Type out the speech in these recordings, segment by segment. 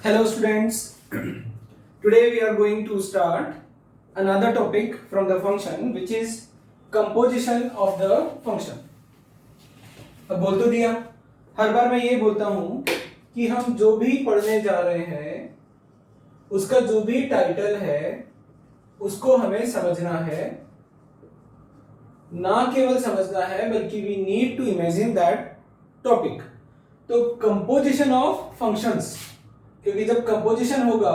Hello students, today we are going to start another topic from the function which is composition of the function. अब बोल तो दिया, हर बार मैं ये बोलता हूँ कि हम जो भी पढ़ने जा रहे हैं उसका जो भी टाइटल है उसको हमें समझना है, ना केवल समझना है बल्कि we need to imagine that topic. तो कंपोजिशन ऑफ फंक्शंस, क्योंकि जब कंपोजिशन होगा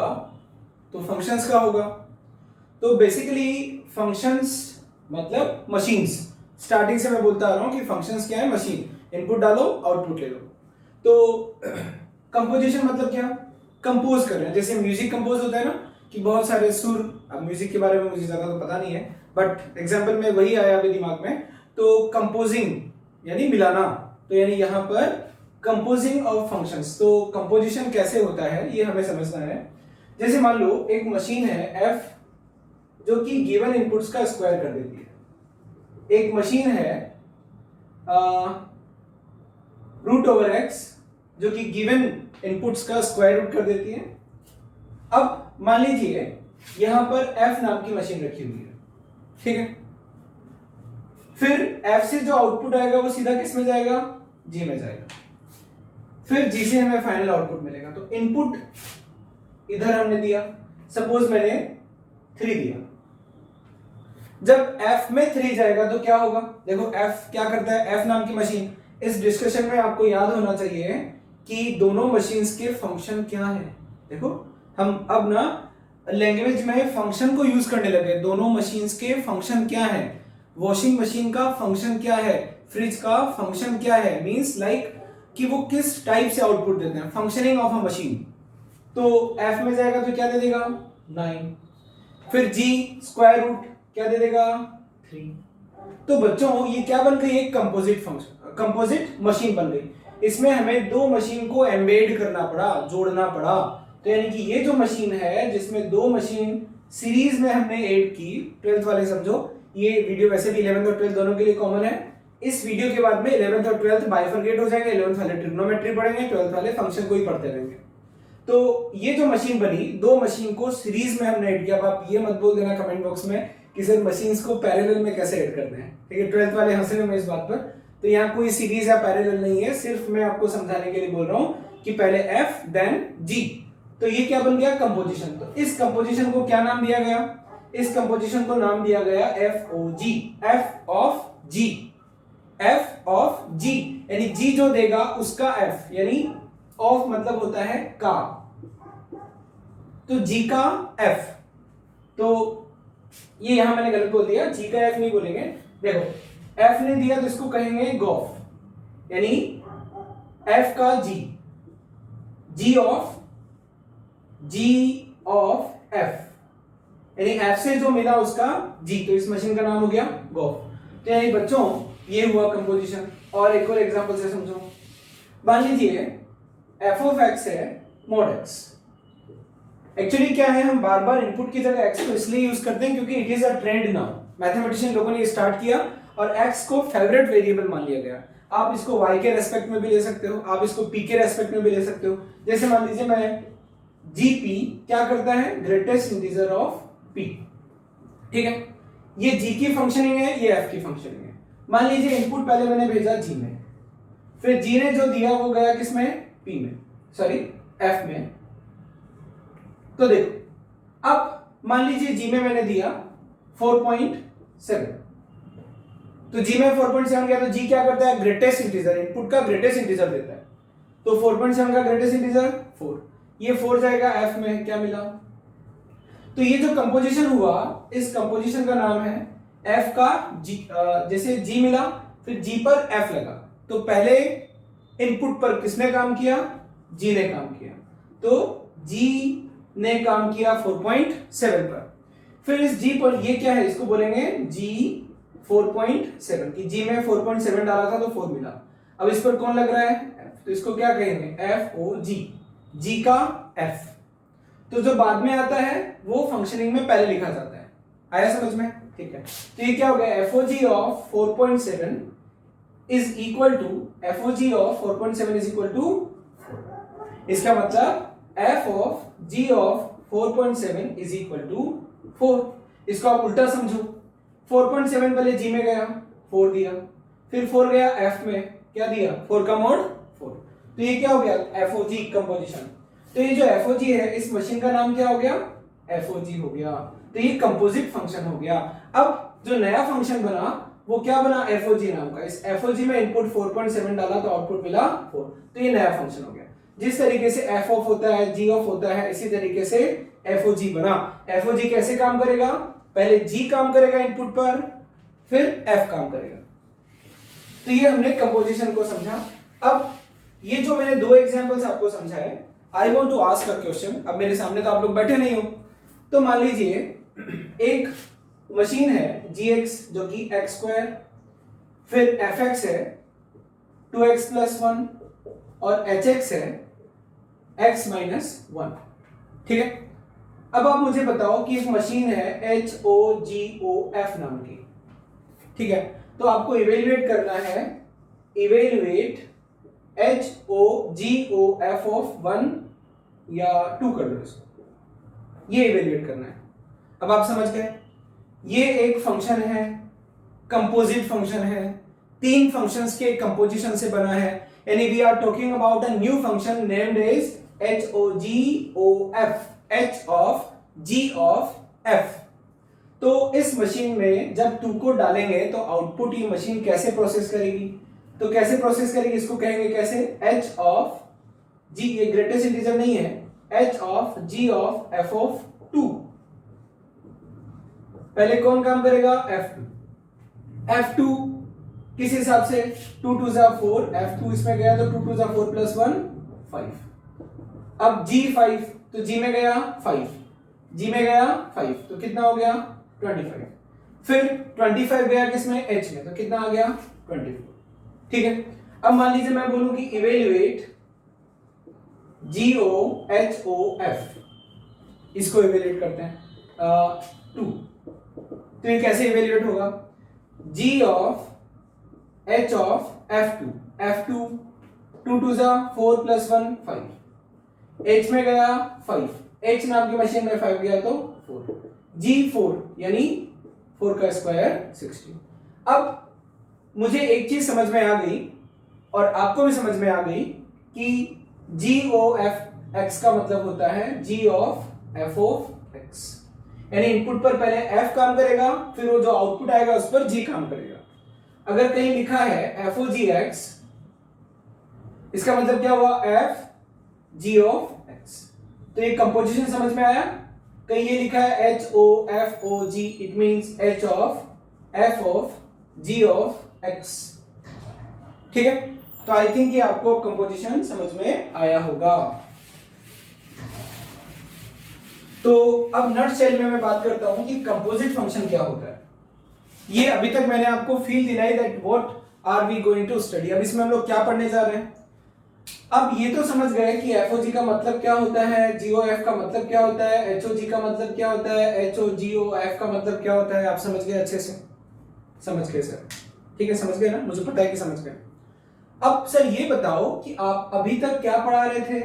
तो फंक्शंस का होगा. तो बेसिकली फंक्शंस मतलब मशीन्स. स्टार्टिंग से मैं बोलता आ रहा हूं कि फंक्शंस क्या है, मशीन. इनपुट डालो आउटपुट ले लो. तो कंपोजिशन मतलब क्या, कंपोज कर रहे हैं. जैसे म्यूजिक कंपोज होता है ना कि बहुत सारे सुर. अब म्यूजिक के बारे में मुझे ज्यादा तो पता नहीं है बट एग्जांपल में वही आया अभी दिमाग में. तो कंपोजिंग यानी मिलाना. तो यानी यहां पर कंपोजिंग ऑफ फंक्शंस. तो कंपोजिशन कैसे होता है ये हमें समझना है. जैसे मान लो एक मशीन है एफ जो कि गिवन इनपुट्स का स्क्वायर कर देती है. एक मशीन है रूट ओवर एक्स जो कि गिवन इनपुट्स का स्क्वायर रूट कर देती है. अब मान लीजिए यहां पर एफ नाम की मशीन रखी हुई है, ठीक है. फिर एफ से जो आउटपुट आएगा वो सीधा किस में जाएगा, जी में जाएगा. फिर जी से हमें फाइनल आउटपुट मिलेगा. तो इनपुट इधर हमने दिया, सपोज मैंने 3 दिया. जब f में 3 जाएगा तो क्या होगा, देखो f क्या करता है, f नाम की मशीन. इस डिस्कशन में आपको याद होना चाहिए कि दोनों मशीन्स के फंक्शन क्या है. देखो हम अब ना लैंग्वेज में फंक्शन को यूज करने लगे. दोनों मशीन्स के फंक्शन क्या है, वॉशिंग मशीन का फंक्शन क्या है, फ्रिज का फंक्शन क्या है, मींस लाइक कि वो किस टाइप से आउटपुट देते हैं, फंक्शनिंग ऑफ अ मशीन. तो f में जाएगा तो क्या दे देगा 9. फिर g स्क्वायर रूट क्या दे देगा 3. तो बच्चों ये क्या बन गई, एक कंपोजिट फंक्शन, कंपोजिट मशीन बन गई. इसमें हमें दो मशीन को एम्बेड करना पड़ा, जोड़ना पड़ा. तो यानी कि ये जो मशीन है जिसमें दो मशीन सीरीज में हमने ऐड की. 12th वाले समझो, ये वीडियो वैसे भी 11th और 12th दोनों के लिए कॉमन है. इस वीडियो के बाद में 11th और 12th बाइफरकेट हो जाएंगे. 11th वाले ट्रिग्नोमेट्री पढ़ेंगे, 12th वाले फंक्शन को ही पढ़ते रहेंगे. तो ये जो मशीन बनी, दो मशीन को सीरीज में हमने ऐड किया. अब आप ये मत बोल देना कमेंट बॉक्स में कि सर मशीन्स को पैरेलल में कैसे ऐड करते हैं, ठीक है. 12th वाले हंसे होंगे इस बात पर. तो यहाँ कोई सीरीज या पैरेलल नहीं है, सिर्फ मैं आपको समझाने के लिए बोल रहा हूँ कि पहले एफ देन जी. तो ये क्या बन गया, कंपोजिशन. तो इस कंपोजिशन को क्या नाम दिया गया, इस कंपोजिशन को नाम दिया गया F O G, F of G. F of G यानी जी जो देगा उसका एफ, यानी ऑफ मतलब होता है का. तो जी का एफ. तो ये यहां मैंने गलत बोल दिया, जी का एफ नहीं बोलेंगे. देखो एफ ने दिया तो इसको कहेंगे गॉफ, यानी एफ का जी, जी ऑफ एफ, यानी एफ से जो मिला उसका जी. तो इस मशीन का नाम हो गया गॉफ. तो यानी बच्चों ये हुआ कंपोजिशन. और एक और एग्जांपल से समझो. मान लीजिए एफ ऑफ एक्स है मॉड एक्स. एक्चुअली क्या है, हम बार बार इनपुट की जगह एक्स को इसलिए यूज करते हैं क्योंकि it is a trend now. Mathematician लोगों ने स्टार्ट किया और एक्स को फेवरेट वेरिएबल मान लिया गया. आप इसको वाई के रेस्पेक्ट में भी ले सकते हो, आप इसको पी के रेस्पेक्ट में भी ले सकते हो. जैसे मान लीजिए मैं जीपी क्या करता है, ग्रेटेस्ट इंटीजर ऑफ पी, ठीक है. ये जी की फंक्शनिंग है, ये एफ की फंक्शनिंग है. मान लीजिए इनपुट पहले मैंने भेजा जी में, फिर जी ने जो दिया वो गया किसमें, पी में, सॉरी एफ में. तो देखो अब मान लीजिए जी में मैंने दिया 4.7. तो जी में 4.7 गया तो जी क्या करता है, ग्रेटेस्ट इंटीजर, इनपुट का ग्रेटेस्ट इंटीजर देता है. तो 4.7 का ग्रेटेस्ट इंटीजर 4, ये 4 जाएगा एफ में, क्या मिला. तो ये जो कंपोजिशन हुआ, इस कंपोजिशन का नाम है एफ का जी. जैसे जी मिला फिर जी पर एफ लगा, तो पहले इनपुट पर किसने काम किया, जी ने काम किया. तो जी ने काम किया 4.7 पर. फिर इस जी पर ये क्या है, इसको बोलेंगे जी 4.7 की. जी में 4.7 डाला था तो 4 मिला. अब इस पर कौन लग रहा है, एफ. तो इसको क्या कहेंगे, एफ ओ जी, जी का एफ. तो जो बाद में आता है वो फंक्शनिंग में पहले लिखा जाता है. आया समझ में, ठीक है. तो ये क्या हो गया, F O g of 4.7 is equal to, f O g of 4.7 is equal to 4. इसका मतलब f of g of 4.7 is equal to 4। इसको आप उल्टा समझो, 4.7 पहले g में गया 4 दिया, फिर 4 गया f में, क्या दिया 4 का मोड 4। तो ये क्या हो गया FOG कंपोजिशन। तो ये जो FOG है इस मशीन का नाम क्या हो गया FOG हो गया। तो ये कंपोजिट फंक्शन हो गया। अब जो नया फंक्शन बना वो क्या बना FOG नाम का। इस FOG में इनपुट 4.7 डाला तो आउटपुट मिला 4। तो ये नया फंक्शन हो गया। जिस तरीके से f ऑफ होता है g ऑफ होता है इसी तरीके से FOG बना। FOG कैसे काम करेगा, पहले g काम करेगा इनपुट पर, फिर f काम करेगा। तो ये हमने कंपोजिशन को समझा। अब ये जो मैंने दो एग्जांपल्स आपको समझाए, I want to ask a question. अब मेरे सामने तो आप लोग बैठे नहीं हो, तो मान लीजिए एक मशीन है gx जो कि x स्क्वायर, फिर fx है 2x प्लस 1 और hx है x माइनस 1। ठीक है, अब आप मुझे बताओ कि एक मशीन है HOGOF नाम की। ठीक है, तो आपको इवेल्युएट करना है, इवेल्युएट HOGOF ऑफ 1 या 2 कर दो इसको, ये इवेल्युएट करना है। अब आप समझ गए, ये एक फंक्शन है, कंपोजिट फंक्शन है, 3 फंक्शंस के कंपोजिशन से बना है। यानी we are talking about a new function named as HOGOF, H of G of F। तो इस मशीन में जब 2 को डालेंगे तो आउटपुट ये मशीन कैसे प्रोसेस करेगी, तो कैसे प्रोसेस करेगी इसको कहेंगे कैसे, h ऑफ g, ये ग्रेटेस्ट इंटीजर नहीं है, h of g of f of 2। पहले कौन काम करेगा f2 किस हिसाब से 2 2 जा 4, f2 इसमें गया तो 2 2 जा 4 प्लस 1 5। अब g5 तो g में गया 5, g में गया 5 तो कितना हो गया 25, फिर 25 गया किसमें h में तो कितना आ गया 24। ठीक है, अब मान लीजिए मैं बोलूं कि इवेल्युएट GOHOF, इसको इवेल्युएट करते हैं 2। तो ये कैसे इवेल्युएट होगा, G of H of F2 2 2 जा 4 प्लस 1 5, H में गया 5, H नाम की मशीन में 5 गया तो 4, G4 यानी 4 का स्क्वायर 16। अब मुझे एक चीज समझ में आ गई और आपको भी समझ में आ गई कि GOF का मतलब होता है G of F of X। यानी इनपुट पर पहले F काम करेगा, फिर वो जो आउटपुट आएगा उस पर G काम करेगा। अगर कहीं लिखा है FOGX, इसका मतलब क्या हुआ F G ऑफ X। तो ये कंपोजिशन समझ में आया। कहीं ये लिखा है HOFOG, it means H of F of G of X। ठीक है, तो आई थिंक ये आपको कंपोजिशन समझ में आया होगा। तो अब नटशेल में मैं बात करता हूं कि कंपोजिट फंक्शन क्या होता है। ये अभी तक मैंने आपको फील दिलाई that what are we going to study. अब इसमें हम लोग क्या पढ़ने जा रहे हैं। अब ये तो समझ गए कि FOG का मतलब क्या होता है, GOF का मतलब क्या होता है, HOG का मतलब क्या होता है, HOGOF का मतलब क्या होता है। आप समझ गए, अच्छे से समझ गए सर। ठीक है, समझ गए ना, मुझे पता है कि समझ गए। अब सर ये बताओ कि आप अभी तक क्या पढ़ा रहे थे,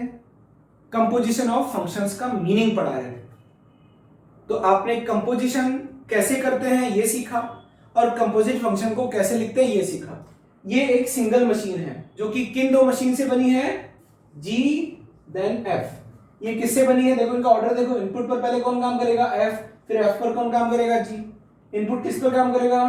कंपोजिशन ऑफ फंक्शंस का मीनिंग पढ़ा रहे थे। तो आपने कंपोजिशन कैसे करते हैं ये सीखा और कंपोजिट फंक्शन को कैसे लिखते हैं ये सीखा। ये एक सिंगल मशीन है जो कि किन दो मशीन से बनी है, G देन F। ये किससे बनी है, देखो इनका ऑर्डर देखो, इनपुट पर पहले कौन काम करेगा F, फिर F पर कौन काम करेगा G। इनपुट किस पर काम करेगा,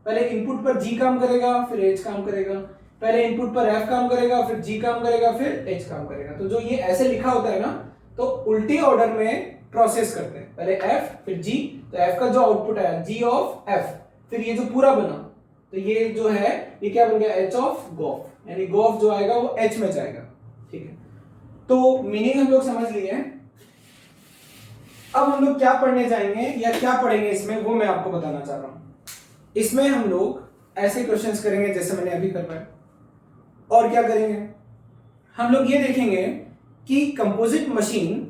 पहले इनपुट पर G काम करेगा फिर H काम करेगा, पहले इनपुट पर F काम करेगा फिर G काम करेगा फिर H काम करेगा। तो जो ये ऐसे लिखा होता है ना, तो उल्टे ऑर्डर में प्रोसेस करते हैं, पहले F फिर G। तो F का जो आउटपुट आया G ऑफ F, फिर ये जो पूरा बना तो ये जो है ये क्या बन गया H ऑफ GOF, यानी GOF जो आएगा वो H में जाएगा। ठीक है, तो मीनिंग हम लोग समझ लिए। अब हम लोग क्या पढ़ने जाएंगे या क्या पढ़ेंगे इसमें, वो मैं आपको बताना चाह रहा हूं। इसमें हम लोग ऐसे क्वेश्चंस करेंगे जैसे मैंने अभी करवाया। और क्या करेंगे, हम लोग ये देखेंगे कि कंपोजिट मशीन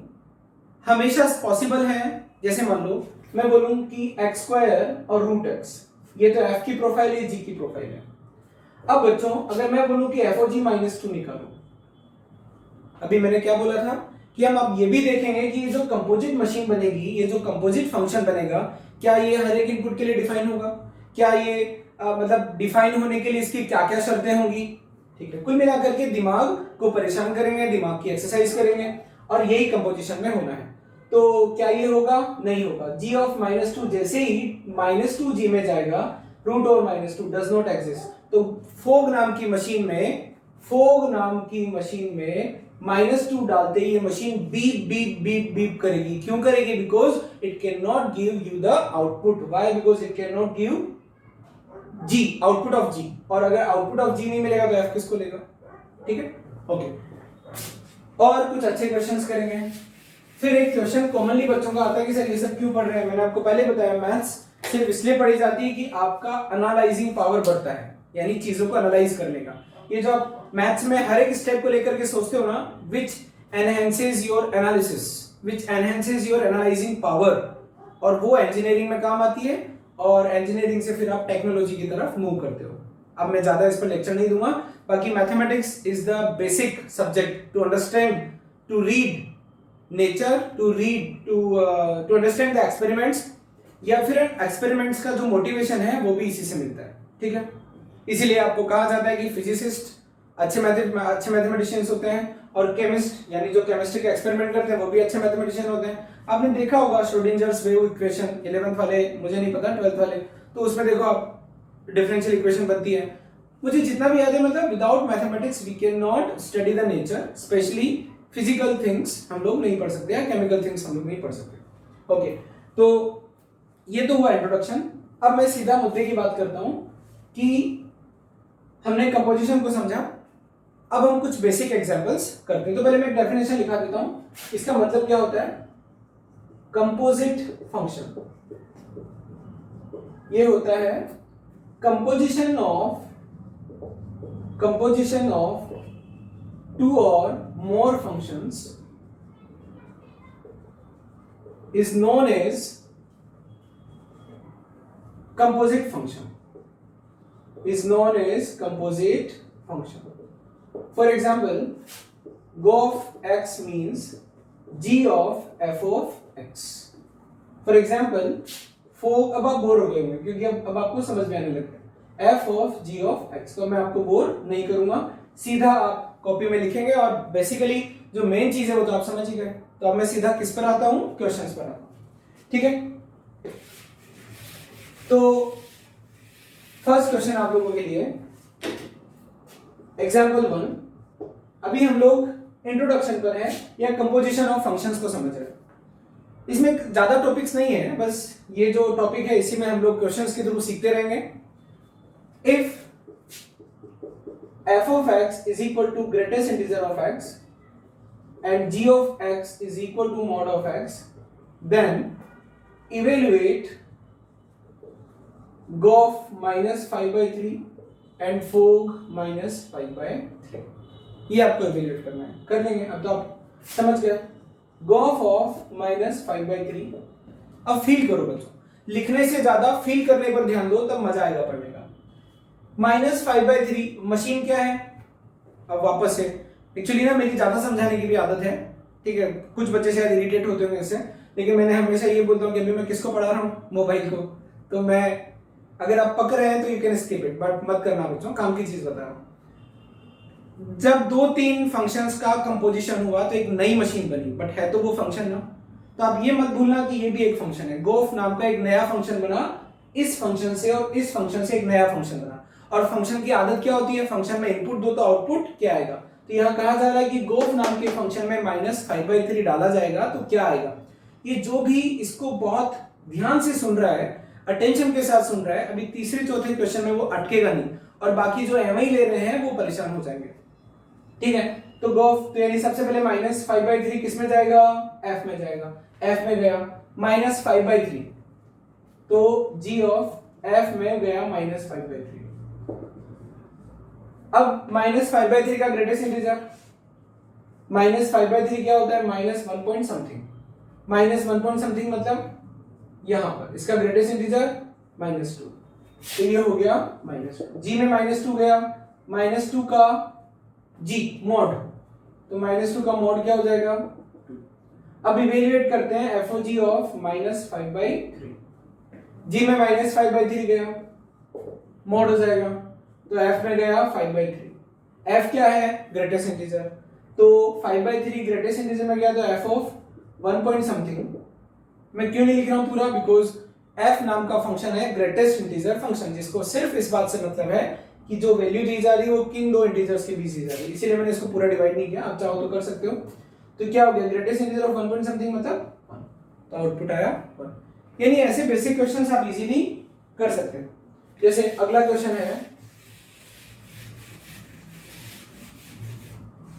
हमेशा पॉसिबल है। जैसे मान लो मैं बोलूं कि x स्क्वायर और रूट x, ये तो f की प्रोफाइल है, g की प्रोफाइल है। अब बच्चों अगर मैं बोलूं कि FOG -2 निकालो, अभी मैंने क्या बोला था, कि हम अब ये भी देखेंगे कि ये जो कंपोजिट मशीन बनेगी, ये जो कंपोजिट फंक्शन बनेगा, क्या ये हर एक इनपुट के लिए डिफाइन होगा, क्या ये मतलब डिफाइन होने के लिए इसकी क्या क्या शर्तें होंगी। ठीक है, कुल मिलाकर के दिमाग को परेशान करेंगे, दिमाग की एक्सरसाइज करेंगे, और यही कंपोजिशन में होना है। तो क्या ये होगा? नहीं होगा। g ऑफ -2 जैसे ही -2g में जाएगा, root over -2 does not exist. तो फोग नाम की मशीन में -2 डालते ही ये machine beep beep beep beep करेगी। क्यों करेगी? Because it can not give you the output. Why? Because it can not give g, output of g, और अगर आउटपुट ऑफ g नहीं मिलेगा तो f किसको लेगा? ठीक है, ओके। और कुछ अच्छे क्वेश्चंस करेंगे। फिर एक क्वेश्चन कॉमनली बच्चों का आता है कि सर ये सब क्यों पढ़ रहे हैं। मैंने आपको पहले बताया, मैथ्स सिर्फ इसलिए पढ़ी जाती है कि आपका एनालाइजिंग पावर बढ़ता है, यानी चीजों को एनालाइज करने का। ये जो आप मैथ्स में हर एक स्टेप को लेकर के सोचते हो ना, which enhances your analysis, which enhances your analysing power, और वो इंजीनियरिंग में काम आती है, और इंजीनियरिंग से फिर आप टेक्नोलॉजी की तरफ मूव करते हो। अब मैं ज्यादा इस पर लेक्चर नहीं दूंगा। बाकी mathematics is the basic subject to understand, to read nature, to read, to understand the experiments, या फिर एक्सपेरिमेंट्स का जो मोटिवेशन है वो भी इसी से मिलता है। ठीक है, इसीलिए आपको कहा जाता है कि फिजिसिस्ट अच्छे मैथमेटिशियंस होते हैं, और केमिस्ट यानी जो केमिस्ट्री के एक्सपेरिमेंट करते हैं वो भी अच्छे मैथमेटिशियन होते हैं। आपने देखा होगा श्रोडिंजर्स वेव इक्वेशन, 11th वाले, मुझे नहीं पता 12th वाले, तो उसमें देखो आप डिफरेंशियल इक्वेशन बनती है। मुझे जितना भी याद है, मतलब without mathematics we can not study the nature, specially physical things हम लोग नहीं पढ़ सकते, या केमिकल थिंग्स हम लोग नहीं पढ़ सकते। ओके, तो ये तो हुआ इंट्रोडक्शन। अब मैं सीधा मुद्दे की बात करता हूं कि हमने कंपोजिशन को समझा, अब हम कुछ बेसिक एग्जांपल्स करते हैं। तो पहले मैं एक डेफिनेशन लिखा देता हूं, इसका मतलब क्या होता है। कंपोजिट फंक्शन ये होता है कंपोजिशन ऑफ टू और मोर functions is known as composite function, is known as composite function. For example, g of x means g of f of x. For example, अब आप बोर हो गए होंगे क्योंकि अब आपको समझ में आने लगता है f of g of x, तो मैं आपको बोर नहीं करूंगा, सीधा आप कॉपी में लिखेंगे, और बेसिकली जो मेन चीज है वो तो आप समझ ही गए। तो अब मैं सीधा किस पर आता हूं? क्वेश्चंस पर आता हूं। ठीक है, तो फर्स्ट क्वेश्चन आप लोगों के लिए एग्जांपल 1। अभी हम लोग इंट्रोडक्शन पर हैं, या कंपोजिशन ऑफ फंक्शंस को समझ रहे हैं। इसमें ज्यादा टॉपिक्स नहीं है, बस ये जो टॉपिक है इसी में हम लोग क्वेश्चंस के थ्रू सीखते रहेंगे। If f of x is equal to greatest integer of x and g of x is equal to mod of x, then evaluate gof -5/3 and fog -5/3। ये आपको इवेल्युएट करना है, कर लेंगे। अब तो आप समझ गए gof of -5/3। अब फील करो बच्चों, लिखने से ज्यादा फील करने पर ध्यान दो, तब मजा आएगा पढ़ने का। -5/3 मशीन क्या है? अब वापस से, एक्चुअली ना मेरी ज्यादा समझाने की भी आदत है, ठीक है, कुछ बच्चे शायद इरिटेट होते होंगे इससे, लेकिन मैंने हमेशा ये बोलता हूँ कि अभी मैं किसको पढ़ा रहा हूँ? मोबाइल को। तो मैं, अगर आप पक रहे हैं तो you can skip it, but मत करना बच्चों, काम की चीज बता रहा हूँ। जब 2-3 फंक्शंस का कंपोजिशन हुआ तो एक नई मशीन बनी, बट है तो वो फंक्शन ना। तो आप ये मत भूलना कि ये भी एक फंक्शन है। गोफ नाम का एक नया फंक्शन बना, इस फंक्शन से और इस फंक्शन से एक नया फंक्शन बना। और फंक्शन की आदत क्या होती है? फंक्शन में इनपुट दो तो आउटपुट क्या आएगा? तो यहां कहा जा रहा है कि गोफ नाम के फंक्शन में -5/3 डाला जाएगा तो क्या आएगा? ये जो भी इसको बहुत ध्यान से सुन रहा है, अटेंशन के साथ सुन रहा है, अभी तीसरे चौथे क्वेश्चन में वो अटकेगा नहीं, और बाकी जो एमआई ले रहे हैं वो परेशान हो जाएंगे। ठीक है, तो गोफ, तो यानी सबसे पहले -5/3 किस में जाएगा? एफ में जाएगा। एफ में गया -5/3, तो जी ऑफ एफ में गया -5/3। अब -5/3 का ग्रेटेस्ट इंटीजर, -5/3 क्या होता है? -1 पॉइंट समथिंग, -1 पॉइंट समथिंग मतलब यहां पर इसका ग्रेटेस्ट इंटीजर -2, तो ये हो गया -2। जी में -2 गया, -2 का जी मॉड, तो -2 का मॉड क्या हो जाएगा? अब इवेल्युएट करते हैं एफ ओ जी ऑफ -5/3। जी में -5/3 गया, मोड हो जाएगा, तो एफ में गया 5/3। एफ क्या है? ग्रेटेस्ट इंटीजर, तो 5/3 ग्रेटेस्ट इंटीजर में गया, तो एफ ऑफ 1 पॉइंट समथिंग। मैं क्यों नहीं लिख रहा हूं पूरा? बिकॉज एफ नाम का फंक्शन है ग्रेटेस्ट इंटीजर फंक्शन, जिसको सिर्फ इस बात से मतलब है कि जो वैल्यू दी जा रही है वो किन दो इंटीजर्स के बीच दी जा रही है, इसीलिए मैंने इसको पूरा डिवाइड नहीं किया। आप चाहो तो कर सकते हो। तो क्या हो गया? Greatest integer of 1 point something मतलब 1, तो आउटपुट आया 1। यानी ऐसे बेसिक क्वेश्चंस आप इजीली कर सकते हो। जैसे अगला क्वेश्चन है,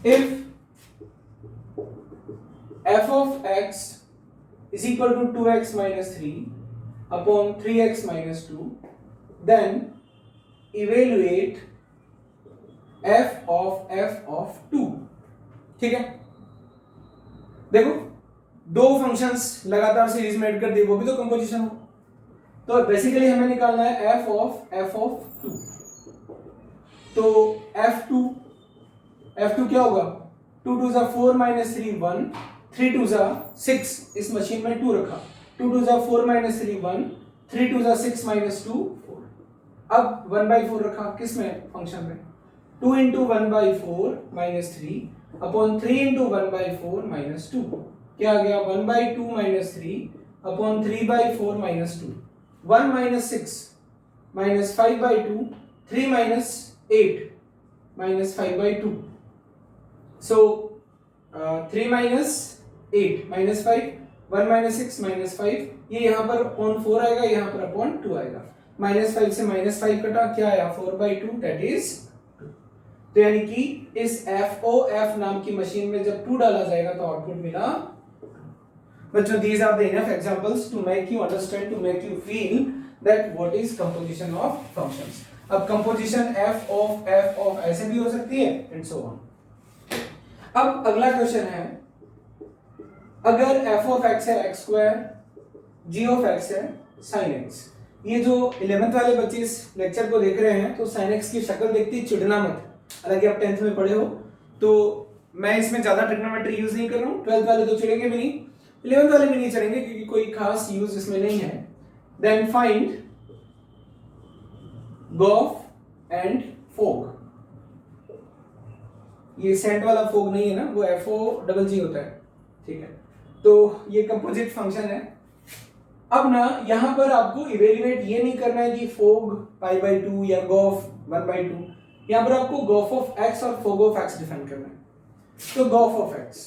if f of x is equal to 2x minus 3 upon 3x minus 2, then evaluate f of 2। ठीक है, देखो दो फंक्शंस लगातार सीरीज में ऐड कर दिए, वो भी तो कंपोजिशन हो। तो बेसिकली हमें निकालना है f of 2। तो f2 क्या होगा? 2 2 जा 4 minus 3 1, 3 2 जा 6, इस मशीन में 2 रखा, 2 2 जा 4 minus 3 1, 3 2 जा 6 minus 2 4। अब 1/4 रखा, किस में? फंक्शन में। 2 into 1/4 minus 3 upon 3 into 1/4 minus 2, क्या आ गया? 1/2 minus 3 upon 3/4 minus 2। 1 minus 6 minus 5/2, 3 minus 8 minus 5/2। So 3 minus 8 minus 5, 1 minus 6 minus 5, ये यहाँ पर upon 4 आएगा, यहाँ पर upon 2 आएगा। -5 से -5 कटा, क्या आया? 4/2, that is 2। तो यानी कि इस FOF नाम की मशीन में जब 2 डाला जाएगा तो आउटपुट मिला। बच्चों, these are the enough examples to make you understand, to make you feel that what is composition of functions। अब composition f of ऐसे भी हो सकती है and so on। अब अगला क्वेश्चन है, अगर f of x है x square, g of x है sin x। ये जो 11th वाले बच्चे इस लेक्चर को देख रहे हैं तो sin x की शक्ल देखते ही चिढ़ना मत, हालांकि आप 10th में पढ़े हो, तो मैं इसमें ज्यादा ट्रिग्नोमेट्री यूज नहीं कर रहा हूँ। 12th वाले तो चिढ़ेंगे भी नहीं, 11th वाले भी नहीं चढ़ेंगे, क्योंकि कोई खास यूज इसमें नहीं है। Then find gof and fog. ये सेंट वाला फोग नहीं है ना, वो FOGG होता है, ठीक है। तो ये कंपोजिट फंक्शन है। अब ना यहाँ पर आपको इवेल्युएट ये नहीं करना है कि फोग π/2 या गॉफ 1/2, यहाँ पर आपको गॉफ ऑफ x और फोग ऑफ x डिफाइन करना है। तो गॉफ ऑफ x,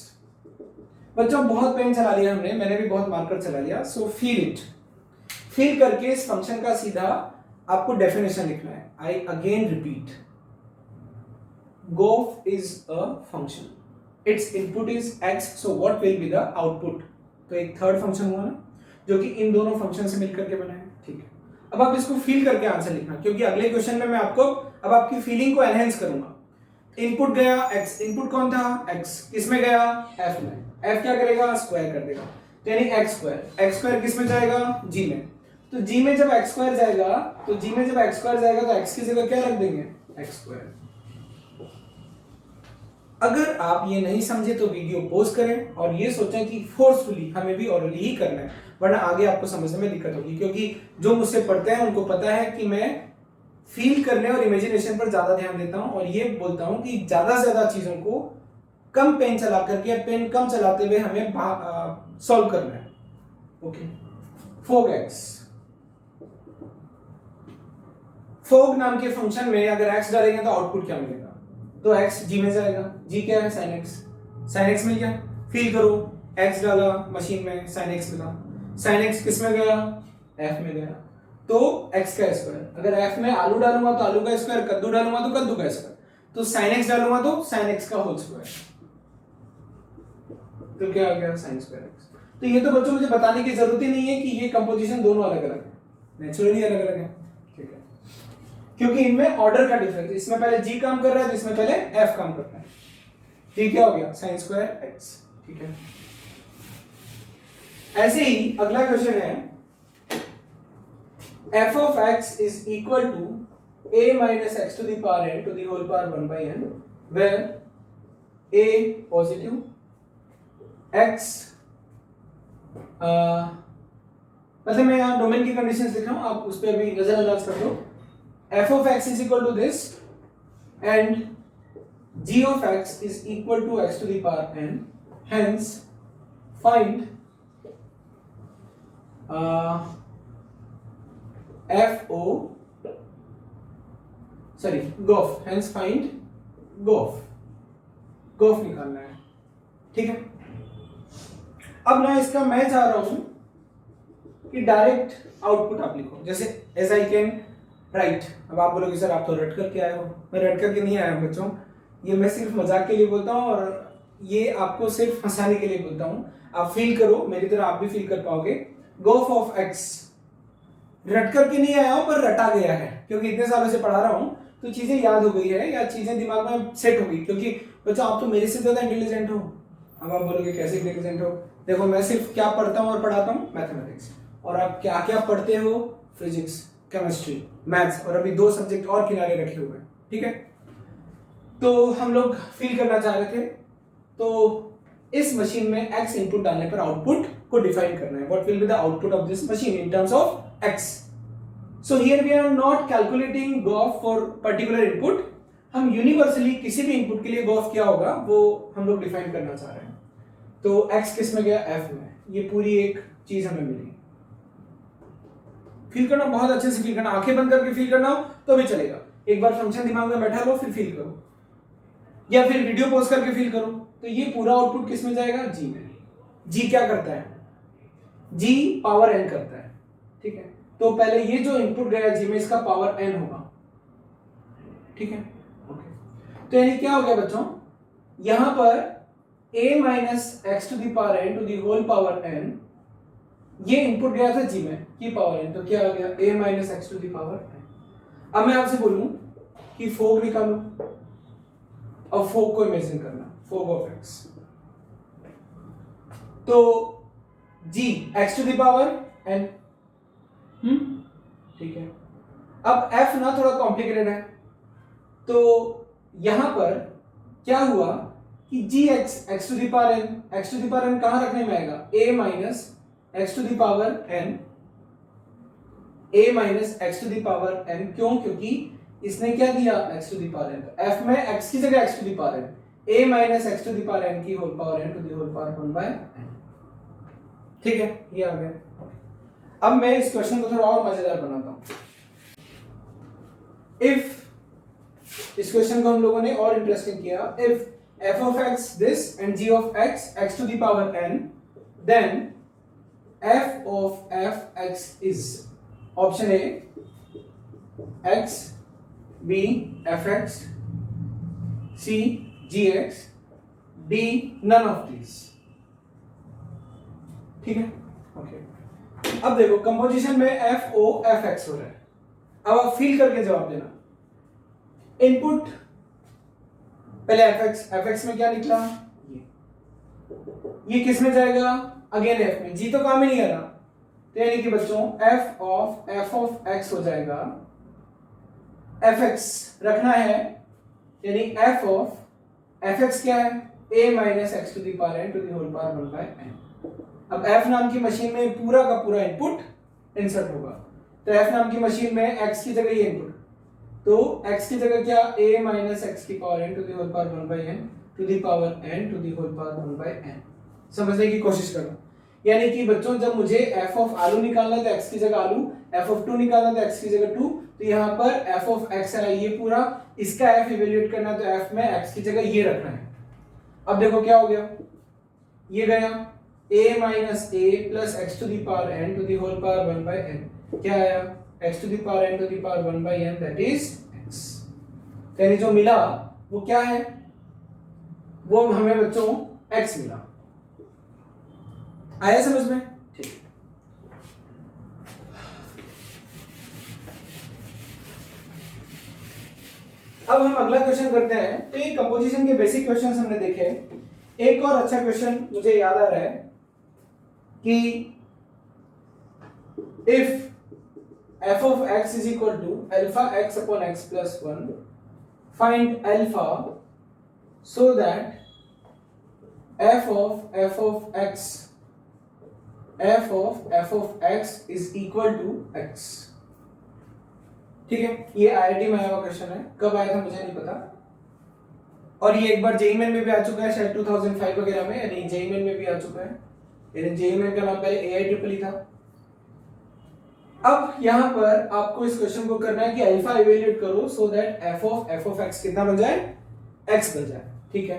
बच्चों बहुत पेन चला लिया हमने, मैंने भी बहुत मार्कर चला लिया। सो फील इट, फील करके इस फंक्शन का सीधा आपको डेफिनेशन लिखना है। आई अगेन रिपीट, गोफ is a function, it's input is x, so what will be the output. तो एक थर्ड फंक्शन हुआ ना, जो कि इन दोनों फंक्शन से मिलकर के बना है, ठीक है। अब आप इसको फील करके आंसर लिखना, क्योंकि अगले क्वेश्चन में मैं आपको अब आपकी फीलिंग को एनहेंस करूंगा। इनपुट गया x, इनपुट कौन था? x, किसमें गया? f में। f क्या करेगा? स्क्वायर कर देगा, तो यानी x स्क्वायर किस में जाएगा? g में। तो g में जब x स्क्वायर जाएगा, तो g में जब x स्क्वायर जाएगा तो x की जगह क्या रख देंगे? x square. अगर आप ये नहीं समझे तो वीडियो पॉज करें और ये सोचें कि फोर्सफुली हमें भी ऑरली ही करना है, वरना आगे आपको समझने में दिक्कत होगी। क्योंकि जो मुझसे पढ़ते हैं उनको पता है कि मैं फील करने और इमेजिनेशन पर ज्यादा ध्यान देता हूं, और ये बोलता हूं कि ज्यादा से ज्यादा चीजों को कम पेन चला करके, पेन कम चलाते हुए हमें सॉल्व करना है। ओके, फोग एक्स, फोग नाम के फंक्शन में अगर x डालेंगे तो आउटपुट क्या मिलेगा? तो x g में जाएगा, g क्या है? sin x, sin x मिल गया। फील करो, x डाला मशीन में, sin x मिला, sin x किस में गया? f में गया, तो x का स्क्वायर। अगर f में आलू डालूंगा तो आलू का स्क्वायर, कद्दू डालूंगा तो कद्दू का स्क्वायर, तो sin x डालूंगा तो sin x का होल स्क्वायर, तो क्या आ गया? sin square x। तो ये तो बच्चों मुझे बताने की जरूरत ही नहीं है कि ये कंपोजिशन दोनों अलग अलग है, नेचुरली अलग अलग है, ठीक है, क्योंकि इनमें ऑर्डर का डिफरेंस, इसमें पहले g काम कर रहा है तो इसमें पहले f काम करता है। ठीक, क्या हो गया? sin स्क्वायर x, ठीक है। ऐसे ही अगला क्वेश्चन है, f of x is equal to a minus x to the power n to the whole power 1/n, where a positive, x मतलब मैं यहाँ डोमेन की कंडीशंस लिख रहा हूँ, आप उस पर अभी नजरअंदाज कर दो। f of x is equal to this and g of x is equal to x to the power n, hence find gof, hence find gof निकालना है, ठीक है। अब ना इसका मैं चाह रहा हूं कि डायरेक्ट आउटपुट आप लिखो, जैसे एज आई कैन राइट। अब आप बोलोगे सर आप तो रट करके आए हो, मैं रट करके नहीं आया हूं बच्चों, ये मैं सिर्फ मजाक के लिए बोलता हूं और ये आपको सिर्फ हंसाने के लिए बोलता हूं। आप फील करो मेरी तरह, आप भी फील कर पाओगे। गोफ ऑफ एक्स रट करके नहीं आया हूं पर रटा गया है, क्योंकि इतने सालों से पढ़ा रहा हूं तो चीजें याद हो गई है या चीजें दिमाग में सेट हो गई। क्योंकि बच्चों आप तो मेरे से ज्यादा इंटेलिजेंट हो। अब आप बोलोगे कैसे इंटेलिजेंट हो? देखो मैं सिर्फ क्या पढ़ता हूँ और पढ़ाता हूँ, मैथमेटिक्स, और आप क्या क्या पढ़ते हो, फिजिक्स, केमिस्ट्री, मैथ्स, और अभी 2 सब्जेक्ट और किनारे रखे हुए हैं, ठीक है। तो हम लोग फील करना चाह रहे थे, तो इस मशीन में x इनपुट डालने पर आउटपुट को डिफाइन करना है। What will be the output of this machine in terms of x। So here we are not calculating gof for particular input, हम यूनिवर्सली किसी भी इनपुट के लिए गॉफ क्या होगा वो हम लोग डिफाइन करना चाह रहे हैं। तो x किस में गया? f में। ये पूरी एक चीज हमें मिली। फील करना, बहुत अच्छे से फील करना, आंखें बंद करके फील करना हो तो भी चलेगा। एक बार फंक्शन दिमाग में बैठा लो फिर फील करो, या फिर वीडियो पॉज करके फील करो। तो ये पूरा आउटपुट किस में जाएगा? g में। g क्या करता है? g पावर n करता है, ठीक है। तो पहले ये जो इनपुट गया g में, इसका पावर n होगा, ठीक है, ओके। तो यानी क्या हो गया बच्चों, यहां पर a minus x to the power n to the whole power n, ये इनपुट गया था g में, की पावर n, तो क्या आ गया? a minus x to the power n। अब मैं आपसे बोलूं कि फोग निकालो, अब फोग को इमेजिन करना, फोग ऑफ x, तो g x to the power n, ठीक है। अब f ना थोड़ा कॉम्प्लिकेटेड है, तो यहां पर क्या हुआ कि g x to the power n, x to the power n कहां रखने में आएगा? a minus x to the power n, a minus x to the power n। क्यों? क्योंकि इसने क्या दिया? x to the power n। तो f में x की जगह x to the power n, a minus x to the power n की whole power n to the whole power 1 by n, ठीक है, ये आ गया। अब मैं इस क्वेश्चन को थोड़ा और मजेदार बनाता हूं। इफ इस क्वेश्चन को हम लोगों ने और इंटरेस्टिंग किया, if f of x this and g of x x to the power n, then f of fx is option A x, B fx, C gx, D none of these, ठीक है, okay. अब देखो composition में f o f x हो रहा है। अब आप फील करके जवाब देना। इनपुट पहले fx में क्या निकला? ये किस में जाएगा? अगेन f में। g तो काम ही नहीं आ रहा, तो यानी कि बच्चों f of x हो जाएगा, fx रखना है, यानी f of fx क्या है? a minus x to the power n to the whole power 1 by n। अब f नाम की मशीन में पूरा का पूरा इनपुट इंसर्ट होगा, तो f नाम की मशीन में x की जगह ये इनपुट, तो x की जगह क्या? a माइनस एक्स की power n to the whole power 1 by n to the power n to the whole power 1 by n। समझने की कोशिश करो। यानी कि बच्चों जब मुझे f ऑफ आलू निकालना है तो x की जगह आलू, f ऑफ 2 निकालना है तो x की जगह 2, तो यहाँ पर f ऑफ x है ये पूरा, इसका f इवैल्यूएट करना है तो f में x की जगह ये रखना है। अब देखो क्या हो गया, ये गया a minus a plus x to the power n to the whole power 1 by n, क्या आया? x to the power n to the power 1 by n, that is x। यानी जो मिला वो क्या है? वो हमें बच्चों x मिला। आया समझ में? ठीक। अब हम अगला क्वेश्चन करते हैं। तो ये कंपोजिशन के बेसिक क्वेश्चंस हमने देखे। एक और अच्छा क्वेश्चन मुझे याद आ रहा है कि if f of x is equal to alpha x upon x plus 1, find alpha so that f of x f of x is equal to x। ठीक है, ये आईआईटी में आया हुआ क्वेश्चन है, कब आया था मुझे नहीं पता, और ये एक बार जेईई मेन में भी आ चुका है शायद 2005 वगैरह में, यानी जेईई मेन में भी आ चुका है, यानी जेईई मेन का नाम पहले एआईट्रिपल था। अब यहां पर आपको इस क्वेश्चन को करना है कि अल्फा इवेल्युएट करो so that f of x कितना बन जाए, x बन जाए। ठीक है,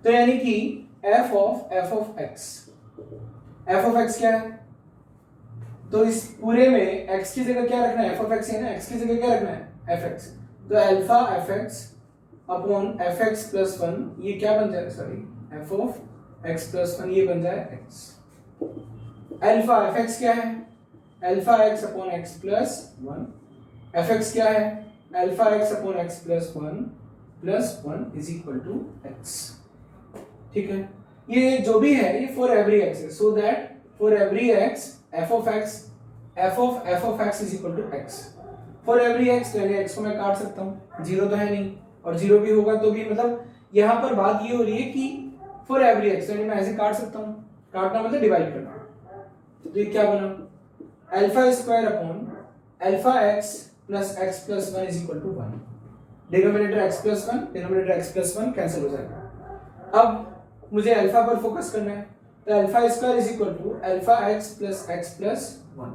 तो यानी कि f of x क्या है, तो इस पूरे में x की जगह क्या रखना है, f of x है ना, x की जगह क्या रखना है, fx, तो alpha fx upon fx plus 1 ये क्या बन जाए, sorry f of x plus 1 ये बन जाए x। अल्फा fx क्या है, alpha x upon x plus 1, fx क्या है, alpha x upon x plus 1 is equal to x। ठीक है, ये जो भी है ये फॉर एवरी x है, so that for every x f of x is equal to x। For every x यानी x को मैं काट सकता हूँ, जीरो तो है नहीं, और जीरो भी होगा तो भी मतलब यहाँ पर बात ये हो रही है कि फॉर एवरी x यानी मैं ऐसे काट सकता हूँ, काटना मतलब डिवाइड करना, तो ये क्या बना, alpha square upon alpha x plus x plus 1 is equal to 1, denominator x plus 1 denominator x plus 1 cancel हो जाएगा। अब मुझे अल्फा पर फोकस करना है, तो alpha square is equal to alpha x plus 1।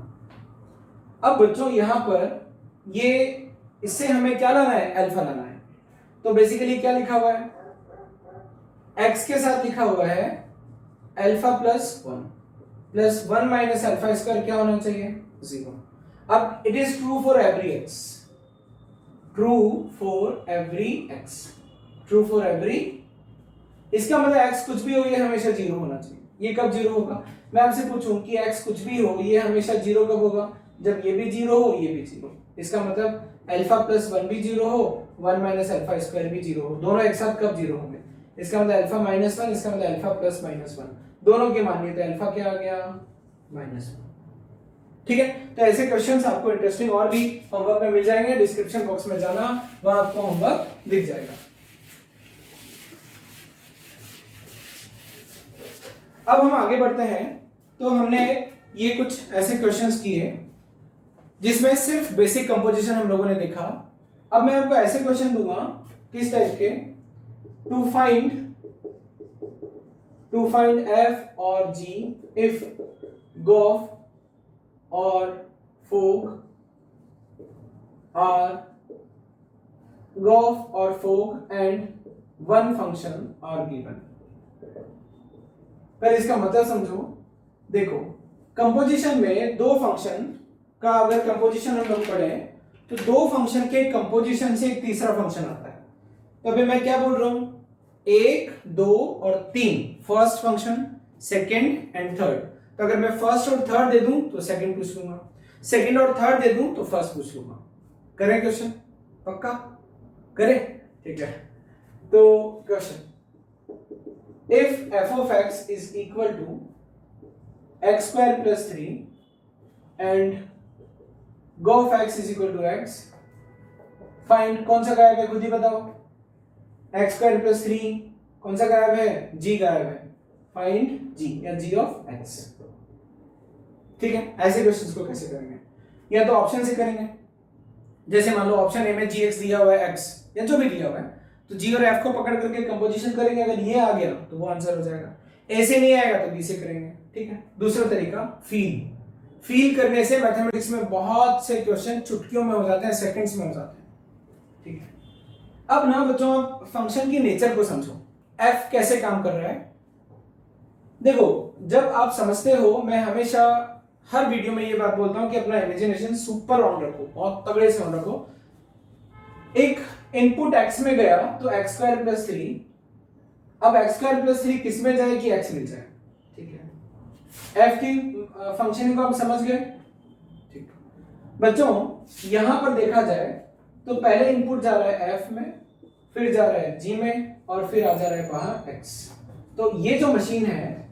अब बच्चों यहां पर ये इससे हमें क्या लाना है, अल्फा लाना है, तो बेसिकली क्या लिखा हुआ है, x के साथ लिखा हुआ है alpha plus 1 minus alpha square क्या होना चाहिए, 0। अब it is true for every x, true for every, इसका मतलब x कुछ भी हो ये हमेशा 0 होना चाहिए। ये कब 0 होगा, मैं आपसे पूछूं कि x कुछ भी हो ये हमेशा 0 कब होगा, जब ये भी 0 हो ये भी 0। इसका मतलब अल्फा प्लस 1 भी 0 हो, 1 माइनस अल्फा स्क्वायर भी 0 हो, दोनों एक साथ कब 0 होंगे, इसका मतलब अल्फा माइनस 1, इसका मतलब अल्फा प्लस माइनस 1, दोनों के मानिए तो अल्फा क्या आ गया, -1। ठीक है, तो ऐसे क्वेश्चंस आपको इंटरेस्टिंग और भी होमवर्क में मिल जाएंगे, डिस्क्रिप्शन बॉक्स में जाना, वहां आपको होमवर्क दिख जाएगा। अब हम आगे बढ़ते हैं, तो हमने ये कुछ ऐसे क्वेश्चंस किए जिसमें सिर्फ बेसिक कंपोजिशन हम लोगों ने देखा। अब मैं आपको ऐसे क्वेश्चन दूंगा किस टाइप के, टू फाइंड f और g if gof और fork and one function are given। पहले इसका मतलब समझो, देखो कंपोजिशन में दो फंक्शन का अगर कंपोजिशन हम लोग पढ़ें तो दो फंक्शन के कंपोजिशन से एक तीसरा फंक्शन आता है। तो अभी मैं क्या बोल रहा हूं, 1, 2 और 3 first function, second and third. तो अगर मैं फर्स्ट और थर्ड दे दूं तो सेकंड पूछ लूंगा, सेकंड और थर्ड दे दूं तो फर्स्ट पूछ लूंगा। करें क्वेश्चन, पक्का करें, ठीक है। तो question, if f of x is equal to x square plus 3 and g of x is equal to x, find कौन सा गायब है खुद ही बताओ, x square plus 3 कौन सा गायब है, g गायब है, find g या g of x। ठीक है, ऐसे क्वेश्चंस को कैसे करेंगे, या तो ऑप्शन से करेंगे, जैसे मान लो ऑप्शन ए में gx दिया हुआ है, x या जो भी दिया हुआ है, तो g और f को पकड़ करके कंपोजिशन करेंगे, अगर ये आ गया तो वो आंसर हो जाएगा, ए से नहीं आएगा तो बी से करेंगे। ठीक है, दूसरा तरीका फील करने से मैथमेटिक्स में बहुत से क्वेश्चन चुटकियों में हो जाते हैं, सेकंड्स में हो जाते हैं। ठीक है, अब ना बच्चों आप फंक्शन की नेचर को समझो, f कैसे काम कर रहा है। देखो जब आप समझते हो, मैं हमेशा हर वीडियो में ये बात बोलता हूं कि अपना इमेजिनेशन सुपर ऑन रखो, बहुत तगड़े से ऑन रखो। एक इनपुट x में गया तो x स्क्वायर प्लस 3, अब x स्क्वायर प्लस 3 किस में जाए कि x मिल जाए। ठीक है, f की फंक्शन को आप समझ गए। ठीक, बच्चों यहां पर देखा जाए तो पहले इनपुट जा रहा है f में, फिर जा रहा है g में, और फिर आ जा रहा है बाहर x। तो ये जो मशीन है,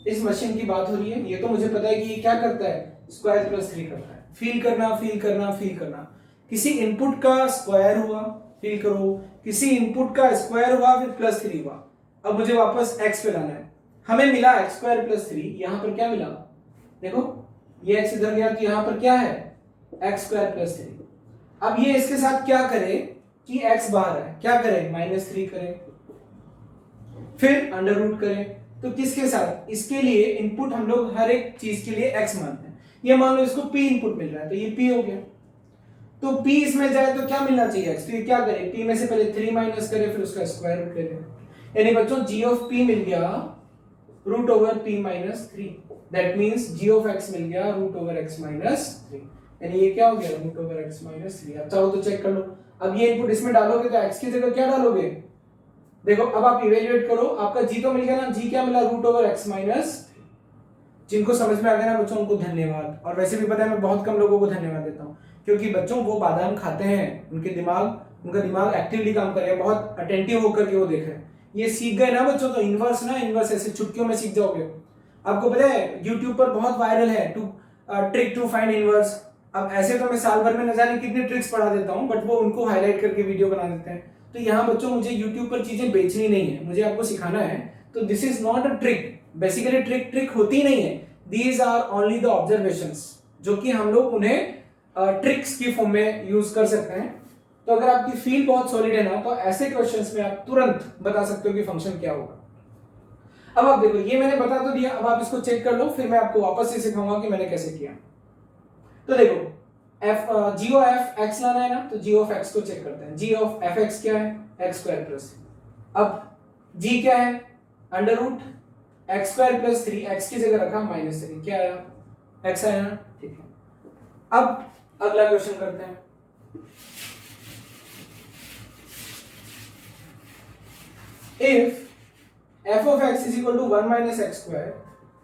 इस मशीन की बात हो रही है, ये तो मुझे पता है कि ये क्या करता है, स्क्वायर प्लस 3 करता है। फील करना, किसी इनपुट का स्क्वायर हुआ, फील करो, किसी इनपुट का स्क्वायर हुआ फिर प्लस 3 हुआ, अब मुझे वापस x पे लाना है। हमें मिला x स्क्वायर प्लस 3, यहां पर क्या मिला, देखो ये x इधर गया तो यहाँ पर क्या है x स्क्वायर प्लस 3। अब ये इसके साथ क्या करे कि x बाहर है, क्या करे -3 करे, फिर अंडर रूट करे। तो किसके साथ, इसके लिए इनपुट हम लोग हर एक चीज के लिए x मानते हैं। ये मान लो इसको p इनपुट मिल रहा है तो ये p हो गया, तो p इसमें जाए तो क्या मिलना चाहिए x, तो ये क्या करे p में से पहले 3 माइनस करे फिर उसका स्क्वायर रूट ले ले, यानी बच्चों g ऑफ p मिल गया root over p minus 3, that means g of x मिल गया रूट ओवर x माइनस 3, यानी ये क्या हो गया रूट ओवर x माइनस 3। अब चाहो तो चेक कर लो, अब ये इनपुट इसमें डालोगे तो x की जगह क्या डालोगे, देखो अब आप इवैल्यूएट करो, आपका g तो मिल गया ना, g क्या मिला रूट ओवर x माइनस। जिनको समझ में आ गया ना बच्चों उनको धन्यवाद, और वैसे भी पता है मैं बहुत कम लोगों को धन्यवाद देता हूँ क्योंकि बच्चों वो बादाम खाते हैं, उनका दिमाग एक्टिवली काम कर रहा है, बहुत अटेंटिव होकर के वो देख रहे हैं, ये सीख गए ना बच्चों, तो इनवर्स ना इनवर्स ऐसे चुटकियों में सीख जाओगे। आपको पता है YouTube पर बहुत वायरल है ट्रिक टू फाइंड इनवर्स। अब ऐसे तो मैं साल भर में न जाने कितने ट्रिक्स पढ़ा देता हूँ, बट वो उनको हाईलाइट करके वीडियो बना देते हैं। तो यहाँ बच्चों मुझे YouTube पर चीजें बेचनी नहीं है, मुझे आपको सिखाना है, तो this is not a trick, basically trick होती नहीं है, these are only the observations जो कि हम लोग उन्हें ट्रिक्स की फॉर्म में यूज कर सकते हैं। तो अगर आपकी फील बहुत सॉलिड है ना तो ऐसे क्वेश्चंस में आप तुरंत बता सकते हो कि फंक्शन क्या होगा। अब आप देखो ये मैंने बता तो दिया, अब आप इसको चेक कर लो, फिर मैं आपको वापस से सिखाऊंगा कि मैंने कैसे किया। तो देखो g ऑफ x लाना है ना, तो g ऑफ x को चेक करते हैं, g ऑफ fx क्या है x स्क्वायर प्लस, अब g क्या है under root x square plus 3, x की जगह रखा -3, क्या आया x आया ना, ठीक है। अब अगला क्वेश्चन करते हैं, if f of x is equal to 1 minus x square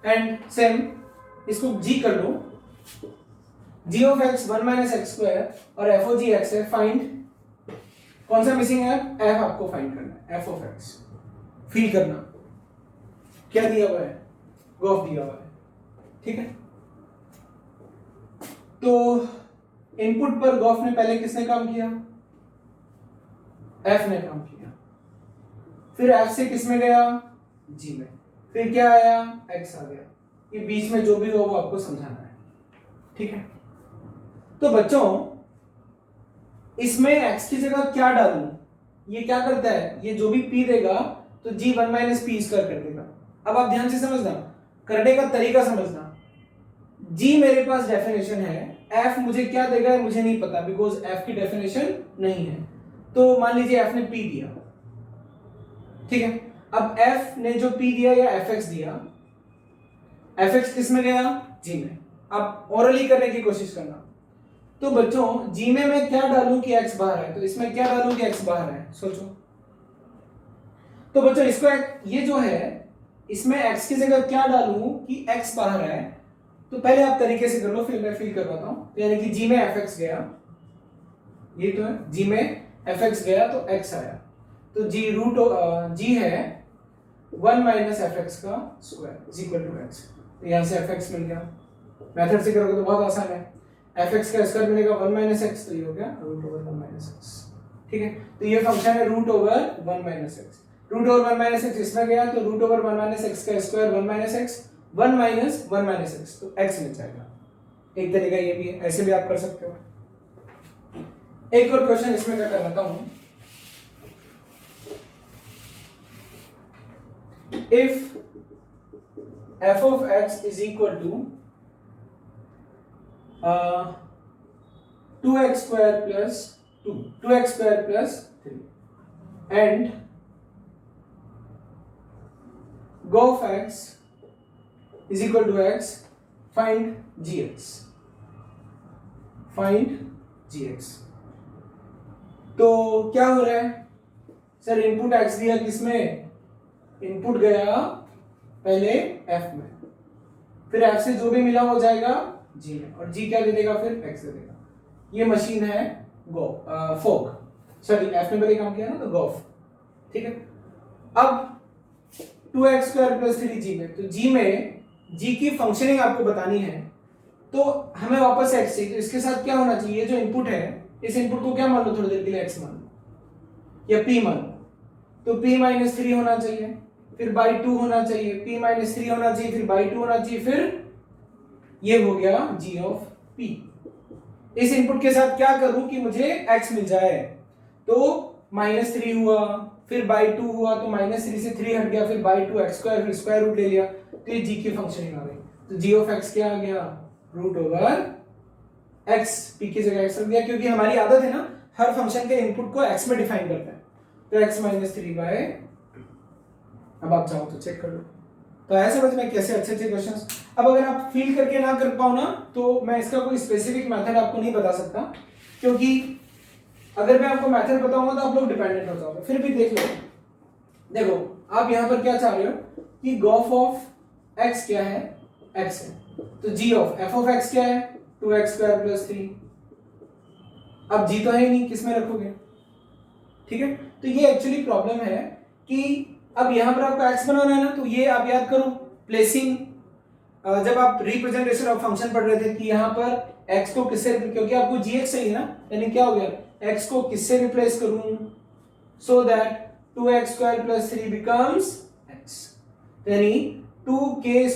and same इसको g कर लो, g of x 1 minus x square और f of g x है, फाइंड कौन सा मिसिंग है, f आपको फाइंड करना है, f of x फील करना क्या दिया हुआ है, गॉफ दिया हुआ है, ठीक है। तो इनपुट पर गॉफ ने पहले किसने काम किया, f ने काम किया, फिर f से किस में गया g में, फिर क्या आया x आ गया, ये बीच में जो भी हो वो आपको समझाना है, ठीक है। तो बच्चों इसमें x की जगह क्या डालूं, ये क्या करता है, ये जो भी p देगा तो g 1 माइनस पी स्क्वायर कर देगा। अब आप ध्यान से समझना, करने का तरीका समझना, g मेरे पास डेफिनेशन है, f मुझे क्या देगा मुझे नहीं पता बिकॉज f की डेफिनेशन नहीं है, तो मान लीजिए f ने p दिया, ठीक है। अब f ने जो p दिया या fx दिया, fx किस में गया g में, अब ओरली करने की कोशिश करना। तो बच्चों g में मैं क्या डालूं कि x बाहर है, तो इसमें क्या डालूं कि x बाहर है, सोचो। तो बच्चों इसको ये जो है इसमें x की जगह क्या डालूं कि x बाहर है, तो पहले आप तरीके से कर लो फिर मैं फील करवाता हूं। तो यानी कि g में fx गया, ये तो है g में fx गया तो x आया, तो g है 1 माइनस fx का square is equal to x, तो यहां से fx मिल गया, मेथड से करोगे तो बहुत आसान है, fx का स्क्वायर मिलेगा 1 माइनस x, तो ये हो गया रूट ओवर 1 माइनस x, ठीक है। तो ये फंक्शन है root over 1 minus x, root over 1 minus x इसमें गया तो रूट ओवर 1 माइनस x का square 1 minus x, 1 minus 1 minus x, तो x मिल जाएगा। एक तरीका ये भी है, ऐसे भी आप कर सकते हो। एक और क्वेश्चन इसमें क्या करवाता हूं, if f of x is equal to 2x square plus 2x square plus 3 and g of x is equal to x, find gx, तो क्या हो रहा है सर, इनपुट x दिया किसमें, इनपुट गया पहले f में, फिर f से जो भी मिला हो जाएगा g में, और g क्या दे देगा फिर x दे देगा। ये मशीन है फोक, सॉरी f ने पहले काम किया ना तो गॉफ, ठीक है। अब 2x स्क्वायर प्लस 3g में, तो g में g की फंक्शनिंग आपको बतानी है, तो हमें वापस x चाहिए, तो इसके साथ क्या होना चाहिए, जो इनपुट है इस इनपुट को क्या मान लो थोड़ी देर के लिए x मान लो या p मान लो, तो p माइनस 3 होना चाहिए, फिर बाई 2 होना चाहिए, p माइनस 3 होना चाहिए, फिर बाई 2 होना चाहिए, फिर ये हो गया g ऑफ p। इस इनपुट के साथ क्या करूं कि मुझे x मिल जाए, तो -3 हुआ, फिर बाई 2 हुआ, तो -3 से 3 हट गया, फिर बाई 2 x स्क्वायर, फिर स्क्वायर रूट ले लिया, तो ये g की फंक्शनिंग आ गई। तो g ऑफ x क्या आ गया, रूट ओवर x, p की जगह x रख दिया, क्योंकि हमारी आदत है ना हर फंक्शन के इनपुट को x में डिफाइन करते हैं। तो x -3 बाय, अब आप चाहो तो चेक कर लो। तो ऐसे समझ में कैसे अच्छे अच्छे क्वेश्चंस। अब अगर आप फील करके ना कर पाओ ना, तो मैं इसका कोई स्पेसिफिक मेथड आपको नहीं बता सकता, क्योंकि अगर मैं आपको मेथड बताऊंगा तो आप लोग डिपेंडेंट हो जाओगे। फिर भी देख लो, देखो आप यहां पर क्या चाह रहे हो कि गॉफ ऑफ x क्या है, x है, तो g of f of x क्या है, 2x² + 3। अब g तो है ही नहीं, किस में रखोगे, ठीक है। तो ये एक्चुअली प्रॉब्लम है कि अब यहां पर आपको x बनाना है ना, तो ये आप याद करो प्लेसिंग, जब आप रिप्रेजेंटेशन ऑफ फंक्शन पढ़ रहे थे कि यहां पर x को किससे, क्योंकि आपको gx चाहिए ना, यानी क्या हो गया x को किससे रिप्लेस करूं, so that 2x² + 3 becomes x, यानी 2k²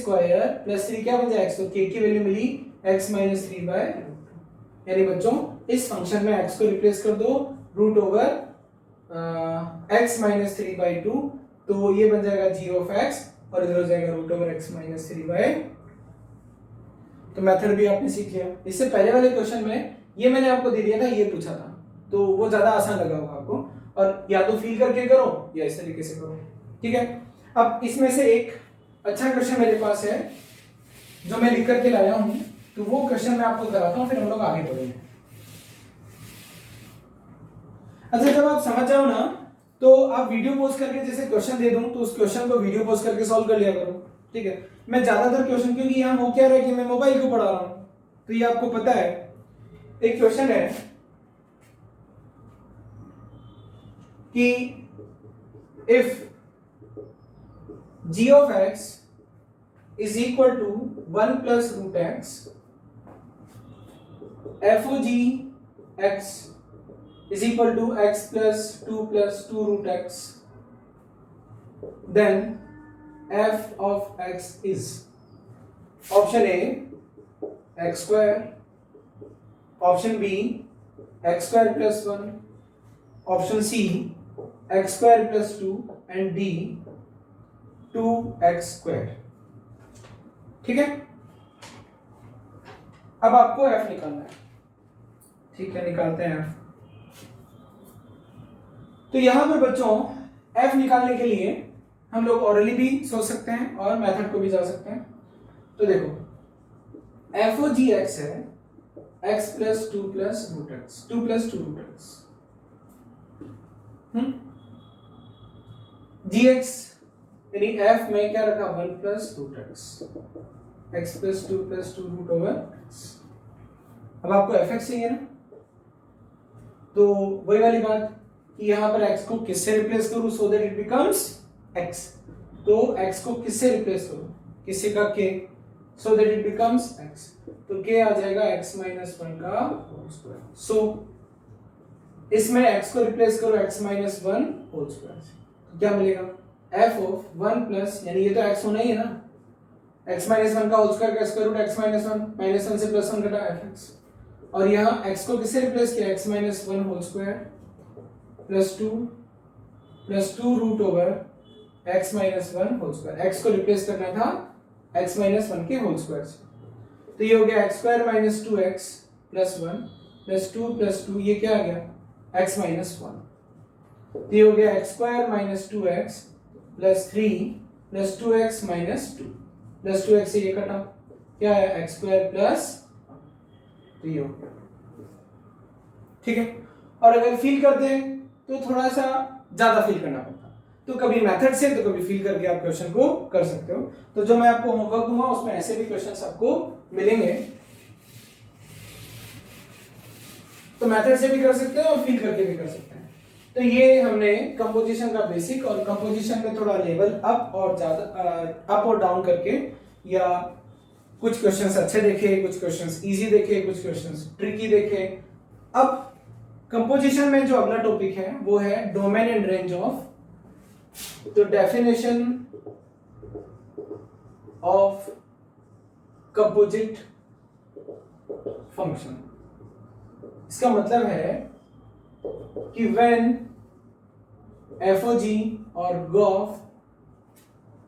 + 3 क्या बन जाए x, तो k की वैल्यू मिली x - 3/√2, यानी बच्चों इस फंक्शन में x को रिप्लेस कर दो रूट ओवर x - 3/2, तो ये बन जाएगा g ऑफ x, और इधर हो जाएगा रूट ओवर x - 3/2। तो मेथड भी आपने सीख लिया। इससे पहले वाले क्वेश्चन में ये मैंने आपको दे दिया था, ये पूछा था, तो वो ज्यादा आसान लगा होगा आपको, और या तो फील करके करो या इस तरीके से करो, ठीक है। अब इसमें से एक अच्छा क्वेश्चन मेरे पास है जो मैं लिख करके लाया हूं, तो वो क्वेश्चन मैं आपको कराता हूं, फिर हम लोग आगे बढ़ेंगे। अच्छा, जब आप समझ जाओ ना, तो आप वीडियो पॉज करके जैसे क्वेश्चन दे दूं, तो उस क्वेश्चन को वीडियो पॉज करके सॉल्व कर लिया करो, ठीक है। मैं ज्यादातर क्वेश्चन, क्योंकि यहाँ हो क्या रहा है कि मैं मोबाइल को पढ़ा रहा हूं, तो ये आपको पता है। एक क्वेश्चन है कि if g of x is equal to 1 plus root x, f of g x is equal to x plus 2 plus 2 root x, then f of x is option A x square, option B x square plus 1, option C x square plus 2, and D 2x square, ठीक है। अब आपको f निकालना है, ठीक है, निकालते हैं f। तो यहां पर बच्चों f निकालने के लिए हम लोग ऑरली भी सोच सकते हैं और मेथड को भी जा सकते हैं। तो देखो f of g x है x plus 2 plus root x, 2 plus 2 root x, gx यानी f में क्या रखा, 1 plus root x, x plus 2 plus 2 root over x। अब आपको fx चाहिए ना, तो वही वाली बात कि यहां पर x को किससे रिप्लेस करूं, so that it becomes x, तो x को किससे रिप्लेस करूं, किसी का k, so that it becomes x, तो k आ जाएगा x - 1 का होल स्क्वायर। सो इसमें x को रिप्लेस करो x - 1 होल स्क्वायर से, तो क्या मिलेगा, f ऑफ 1 प्लस, यानी ये तो x होना ही है ना, x - 1 का होल स्क्वायर का स्क्वायर रूट x - 1 से प्लस 1 घटा fx, और यहाँ x को किससे रिप्लेस किया, x - 1 whole square plus 2 root over x - 1 whole square, x को रिप्लेस करना था x - 1 के होल स्क्वायर से, तो ये हो गया x square - 2x plus 1 plus 2 plus 2, ये क्या आ गया x - 1, तो ये हो गया x square - 2x plus 3 plus 2x - 2 plus 2x से ये कटा, क्या है x स्क्वायर प्लस, तो ये हो गया, ठीक है। और अगर फील करते हैं तो थोड़ा सा ज्यादा फील करना पड़ता, तो कभी मेथड से तो कभी फील करके आप क्वेश्चन को कर सकते हो। तो जो मैं आपको होमवर्क दूंगा उसमें ऐसे भी क्वेश्चंस आपको मिलेंगे, तो मेथड से भी कर सकते हो और फील करके भी कर सकते हैं। तो ये हमने कंपोजिशन का बेसिक, और कंपोजिशन में थोड़ा लेवल अप और ज्यादा अप और डाउन करके, या कुछ क्वेश्चंस अच्छे देखे, कुछ क्वेश्चंस इजी देखे, कुछ क्वेश्चंस ट्रिकी देखे। अब कंपोजिशन में जो अगला टॉपिक है वो है डोमेन एंड रेंज ऑफ, तो डेफिनेशन ऑफ कंपोजिट फंक्शन। इसका मतलब है कि व्हेन एफओजी और गॉफ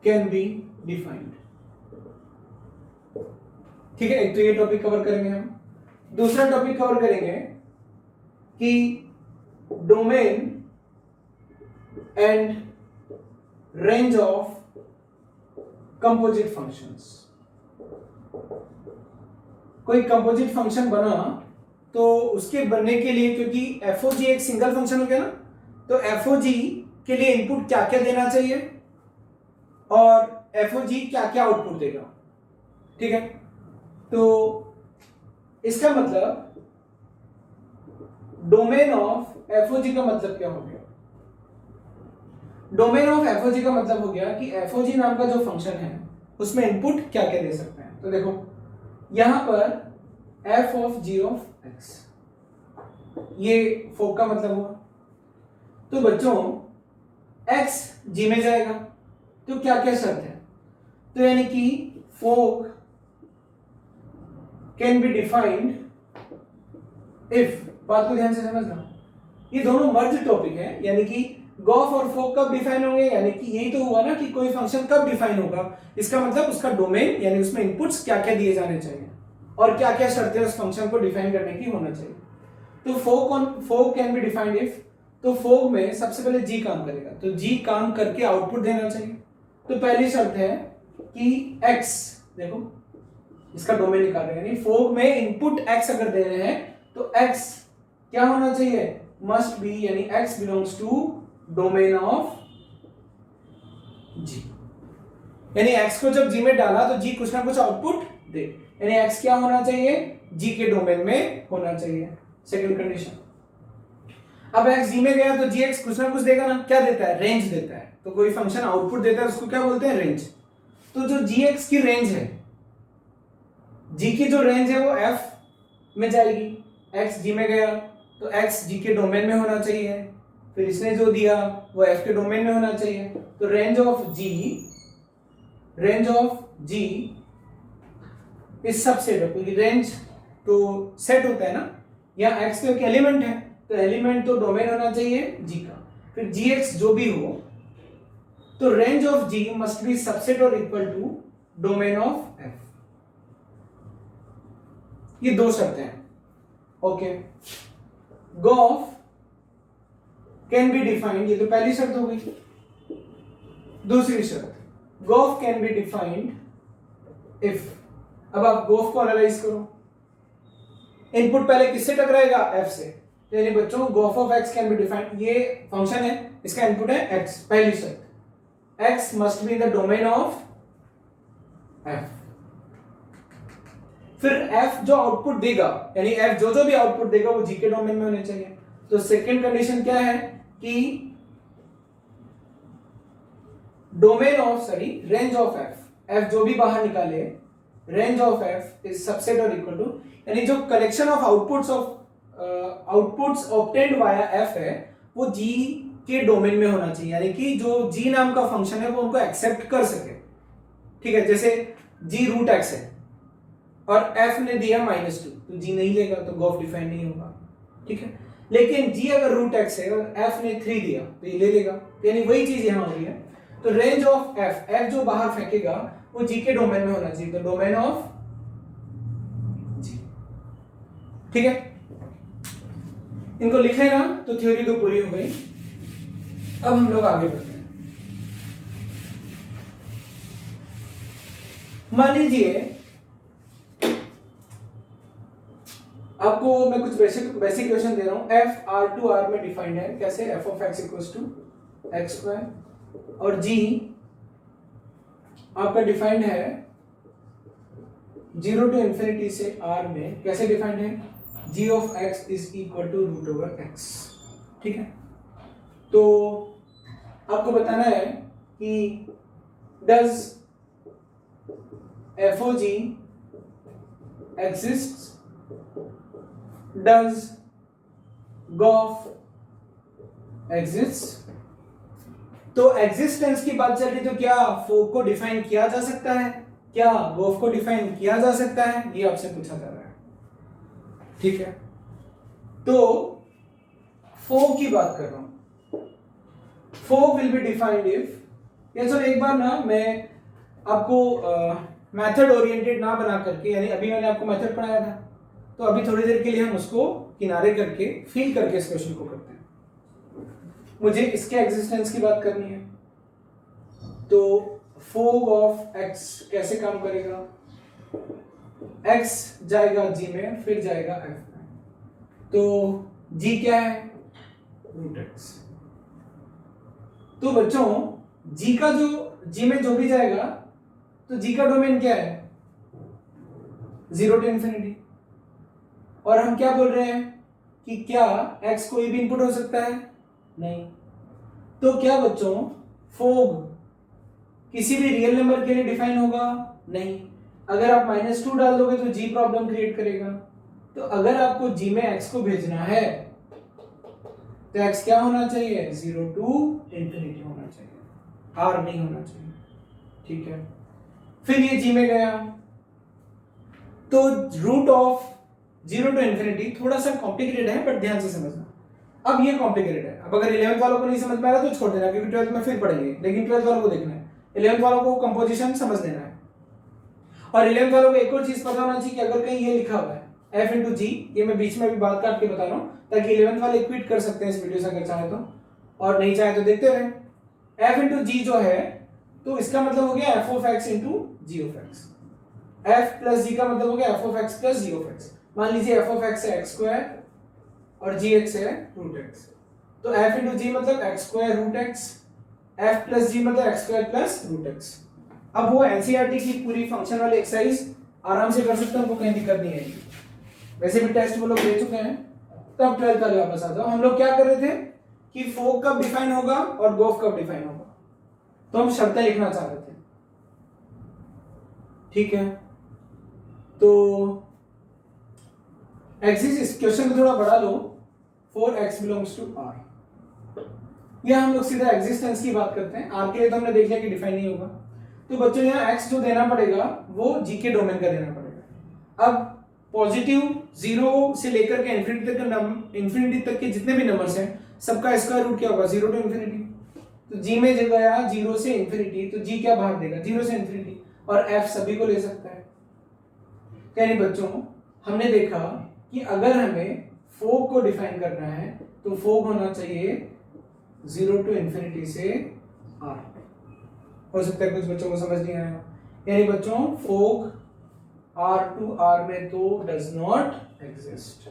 कैन बी डिफाइंड। ठीक है, एक तो ये टॉपिक कवर करेंगे हम। दूसरा टॉपिक कवर करेंगे कि domain and range of composite functions. कोई कंपोजिट फंक्शन बना तो उसके बनने के लिए, क्योंकि एफओजी एक सिंगल फंक्शन हो गया ना, तो एफओजी के लिए इनपुट क्या क्या देना चाहिए और एफओजी क्या क्या आउटपुट देगा। ठीक है, तो इसका मतलब डोमेन ऑफ एफओजी का मतलब क्या हो गया? डोमेन ऑफ एफओजी का मतलब हो गया कि एफओजी नाम का जो फंक्शन है उसमें इनपुट क्या क्या दे सकते हैं। तो देखो यहां पर f of g of x, ये फोक का मतलब हुआ। तो बच्चों एक्स जी में जाएगा तो क्या क्या शर्त है? तो यानी कि फोक कैन बी डिफाइंड इफ, बात को ध्यान से समझना, ये दोनों मर्ज टॉपिक है, यानी कि गॉफ और फोक कब डिफाइन होंगे, यानी कि यही तो हुआ ना कि कोई फंक्शन कब डिफाइन होगा, इसका मतलब उसका डोमेन यानी उसमें इनपुट्स क्या क्या दिए जाने चाहिए और क्या क्या शर्तें उस फंक्शन को डिफाइन करने की होना चाहिए। तो फोक कैन बी डिफाइंड इफ, तो फोक में सबसे पहले जी काम करेगा, तो जी काम करके आउटपुट देना चाहिए। तो पहली शर्त है कि एक्स, देखो इसका डोमेन निकाल रहे हैं, यानी फोक में इनपुट एक्स अगर दे रहे हैं तो एक्स क्या होना चाहिए? मस्ट बी, यानी X belongs to domain of G. यानी एक्स को जब जी में डाला तो जी कुछ ना कुछ आउटपुट दे, यानी एक्स क्या होना चाहिए? जी के डोमेन में होना चाहिए। सेकंड कंडीशन, अब एक्स जी में गया तो जी एक्स कुछ ना कुछ देगा ना, क्या देता है? रेंज देता है। तो कोई फंक्शन आउटपुट देता है उसको क्या बोलते हैं? रेंज। तो जो जी एक्स की रेंज है, जी की जो रेंज है वो एफ में जाएगी। एक्स जी में गया तो एक्स जी के डोमेन में होना चाहिए, फिर इसने जो दिया वो एफ के डोमेन में होना चाहिए। तो रेंज ऑफ जी इस सबसेट ऑफ, क्योंकि रेंज तो सेट होता है ना, यहाँ एक्स तो एक एलिमेंट है तो एलिमेंट तो डोमेन होना चाहिए जी का, फिर जी एक्स जो भी हो, तो range of G must be subset और equal to domain of F. ये दो शर्तें हैं। Okay, G O F can be defined, ये तो पहली शर्त हो गई। दूसरी शर्त, G O F can be defined if. अब आप गॉफ को एनालाइज करो, इनपुट पहले किससे टकराएगा? एफ से। तो यानी बच्चों Gauff of x can be defined, ये फंक्शन है, इसका इनपुट है एक्स, पहली शर्त x must be in the domain of F. फिर एफ जो आउटपुट देगा, यानी एफ जो भी आउटपुट देगा वो जी के डोमेन में होने चाहिए। तो सेकंड कंडीशन क्या है कि domain of range of F, F जो भी बाहर निकाले, range of F is subset और इक्वल टू, यानी जो collection of outputs obtained via F है वो जी के डोमेन में होना चाहिए, यानी कि जो जी नाम का फंक्शन है वो उनको एक्सेप्ट कर सके। ठीक है, जैसे जी रूट एक्स है और एफ ने दिया -2 तो जी नहीं लेगा, तो गॉफ डिफाइन नहीं होगा। ठीक है, लेकिन जी अगर रूट एक्स है और एफ ने 3 दिया तो ये ले लेगा, यानी वही चीज यहां हो रही है। तो रेंज ऑफ एफ, एफ जो बाहर फेंकेगा वो जी के डोमेन में होना चाहिए, तो डोमेन ऑफ जी। ठीक है, इनको लिखेगा तो थ्योरी तो पूरी हो गई। अब हम लोग आगे बढ़ते हैं। मान लीजिए आपको मैं कुछ बेसिक क्वेश्चन दे रहा हूं, एफ आर टू आर में डिफाइंड है, कैसे? F of x equals to x square, और जी आपका डिफाइंड है 0 टू इंफिनिटी से आर में, कैसे डिफाइंड है? G of X is equal to root over X. ठीक है, तो आपको बताना है कि does F O G exist, does G O F exist. तो एग्जिस्टेंस की बात चल रही, तो क्या फोक को डिफाइन किया जा सकता है? क्या गॉफ को डिफाइन किया जा सकता है? ये आपसे पूछा जा रहा है। ठीक है, तो फोग की बात कर रहा हूं। Fog will be defined if, या चलो एक बार ना मैं आपको मेथड ओरिएंटेड ना बना करके, यानी अभी मैंने आपको मेथड पढ़ाया था, तो अभी थोड़ी देर के लिए हम उसको किनारे करके फील करके इस क्वेश्चन को करते हैं। मुझे इसके एग्जिस्टेंस की बात करनी है, तो फोग ऑफ एक्स कैसे काम करेगा? एक्स जाएगा जी में, फिर जाएगा एफ में, तो जी क्या है? Root X. तो बच्चों जी का जो जी में जो भी जाएगा, तो जी का डोमेन क्या है? 0 to इंफिनिटी। और हम क्या बोल रहे हैं कि क्या x कोई भी इनपुट हो सकता है? नहीं। तो क्या बच्चों फोग किसी भी रियल नंबर के लिए डिफाइन होगा? नहीं। अगर आप -2 डाल दोगे तो g प्रॉब्लम क्रिएट करेगा। तो अगर आपको g में x को भेजना है तो x क्या होना चाहिए? 0 to इंफिनिटी होना चाहिए, r नहीं होना चाहिए। ठीक है, फिर ये g में गया, तो रूट ऑफ 0 to इंफिनिटी थोड़ा सा कॉम्प्लिकेटेड है, बट ध्यान से समझना। अब ये कॉम्प्लिकेटेड है, अब अगर 11th वालों को नहीं समझ में आ रहा तो छोड़ देना, क्योंकि 12th में फिर पढ़ेंगे, लेकिन 12th वालों को देखना है, 11th वालों को कंपोजिशन समझ लेना है। और 11th वालों को एक और चीज पता होना चाहिए कि अगर कहीं ये लिखा हुआ है f into g, ये मैं बीच में भी बात काट के बता रहा हूं ताकि 11th वाले क्विट कर सकते हैं इस वीडियो से अगर चाहे तो, और नहीं चाहे तो देखते रहे। f into g जो है, तो इसका मतलब हो गया f of x into g of x। f plus g का मतलब हो गया f of x plus g of x। मान लीजिए f of x है x स्क्वायर और gx है रूट x, तो f into g मतलब x square root x, f plus g मतलब x square plus root x। अब वो एनसीईआरटी की पूरी फंक्शन वाली एक्सरसाइज आराम से कर सकते हैं, उनको कहीं दिक्कत नहीं है। वैसे भी टेस्ट वो लोग दे चुके हैं, तो अब 12th वाले वापस आ जाओ। हम लोग क्या कर रहे थे कि फोग कब डिफाइन होगा और गोफ कब डिफाइन होगा, तो हम शर्तें लिखना चाह रहे थे। ठीक है, तो एक्सिस, इस क्वेश्चन को थोड़ा बढ़ा लो, 4x बिलोंग्स टू r, या हम लोग सीधा एग्जिस्टेंस की बात करते हैं। r के लिए तो हमने देख लिया कि डिफाइन नहीं होगा, तो बच्चों यहाँ x जो देना पड़ेगा वो g के डोमेन का देना पड़ेगा। अब पॉजिटिव 0 से लेकर के इंफिनिटी तक के जितने भी नंबर्स हैं, सबका स्क्वायर रूट क्या होगा? 0 to इंफिनिटी। तो g में जब गया 0 से इंफिनिटी, तो g क्या बाहर देगा? 0 से इंफिनिटी, और f सभी को ले सकता है। यानी बच्चों हमने देखा कि अगर हमें फोग को डिफाइन करना है तो फोग होना चाहिए 0 to इंफिनिटी से r। हो सकता है कुछ बच्चों को समझ नहीं आया, यानी बच्चों फोग r to r में तो डज नॉट एग्जिस्ट,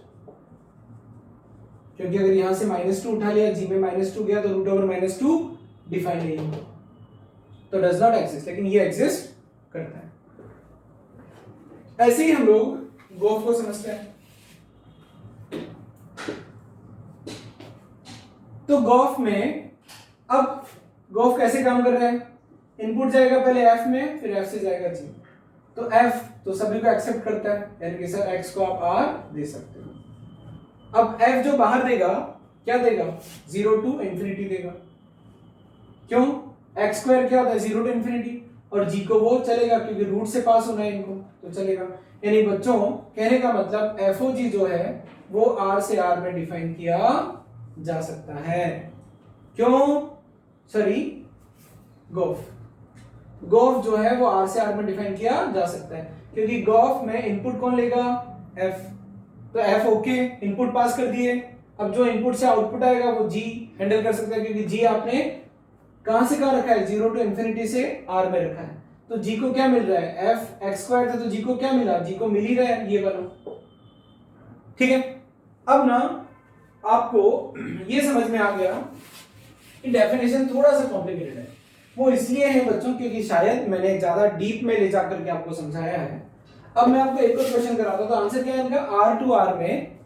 क्योंकि अगर यहां से -2 उठा लिया, g में -2 गया, तो रूट ओवर -2 डिफाइन नहीं होगा, तो डज नॉट एग्जिस्ट। लेकिन ये एग्जिस्ट करता है। ऐसे ही हम लोग गोफ को समझते हैं। तो गोफ में अब गोफ कैसे काम कर रहा है? इनपुट जाएगा पहले f में, फिर f से जाएगा g, तो f तो सभी को एक्सेप्ट करता है, यानी कि सर x को आप r दे सकते हो। अब f जो बाहर देगा क्या देगा? 0 to इंफिनिटी देगा। क्यों? x स्क्वायर क्या होता है? 0 to इंफिनिटी, और g को वो चलेगा क्योंकि रूट से पास होना है इनको, तो चलेगा। यानी बच्चों कहने का मतलब FOG जो है वो r से r में डिफाइन किया जा सकता है। क्यों? सॉरी, गोफ जो है वो r से r में डिफाइन किया जा सकता है, क्योंकि गोफ में इनपुट कौन लेगा? f, तो f ओके, इनपुट पास कर दिए। अब जो इनपुट से आउटपुट आएगा वो g हैंडल कर सकता है, क्योंकि g आपने कहां से कहां रखा है? 0 to इंफिनिटी से r में रखा है, तो g को क्या मिल रहा है? f x स्क्वायर था, तो g को क्या मिला? g को मिल ही रहा है ये वाला। ठीक है, अब ना आपको ये समझ में आ गया कि डेफिनेशन थोड़ा सा कॉम्प्लिकेटेड है। वो इसलिए है बच्चों क्योंकि शायद मैंने ज्यादा डीप में ले जाकर के आपको समझाया है। अब मैं आपको एक और क्वेश्चन कराता हूं, तो आंसर क्या है इनका? r to r में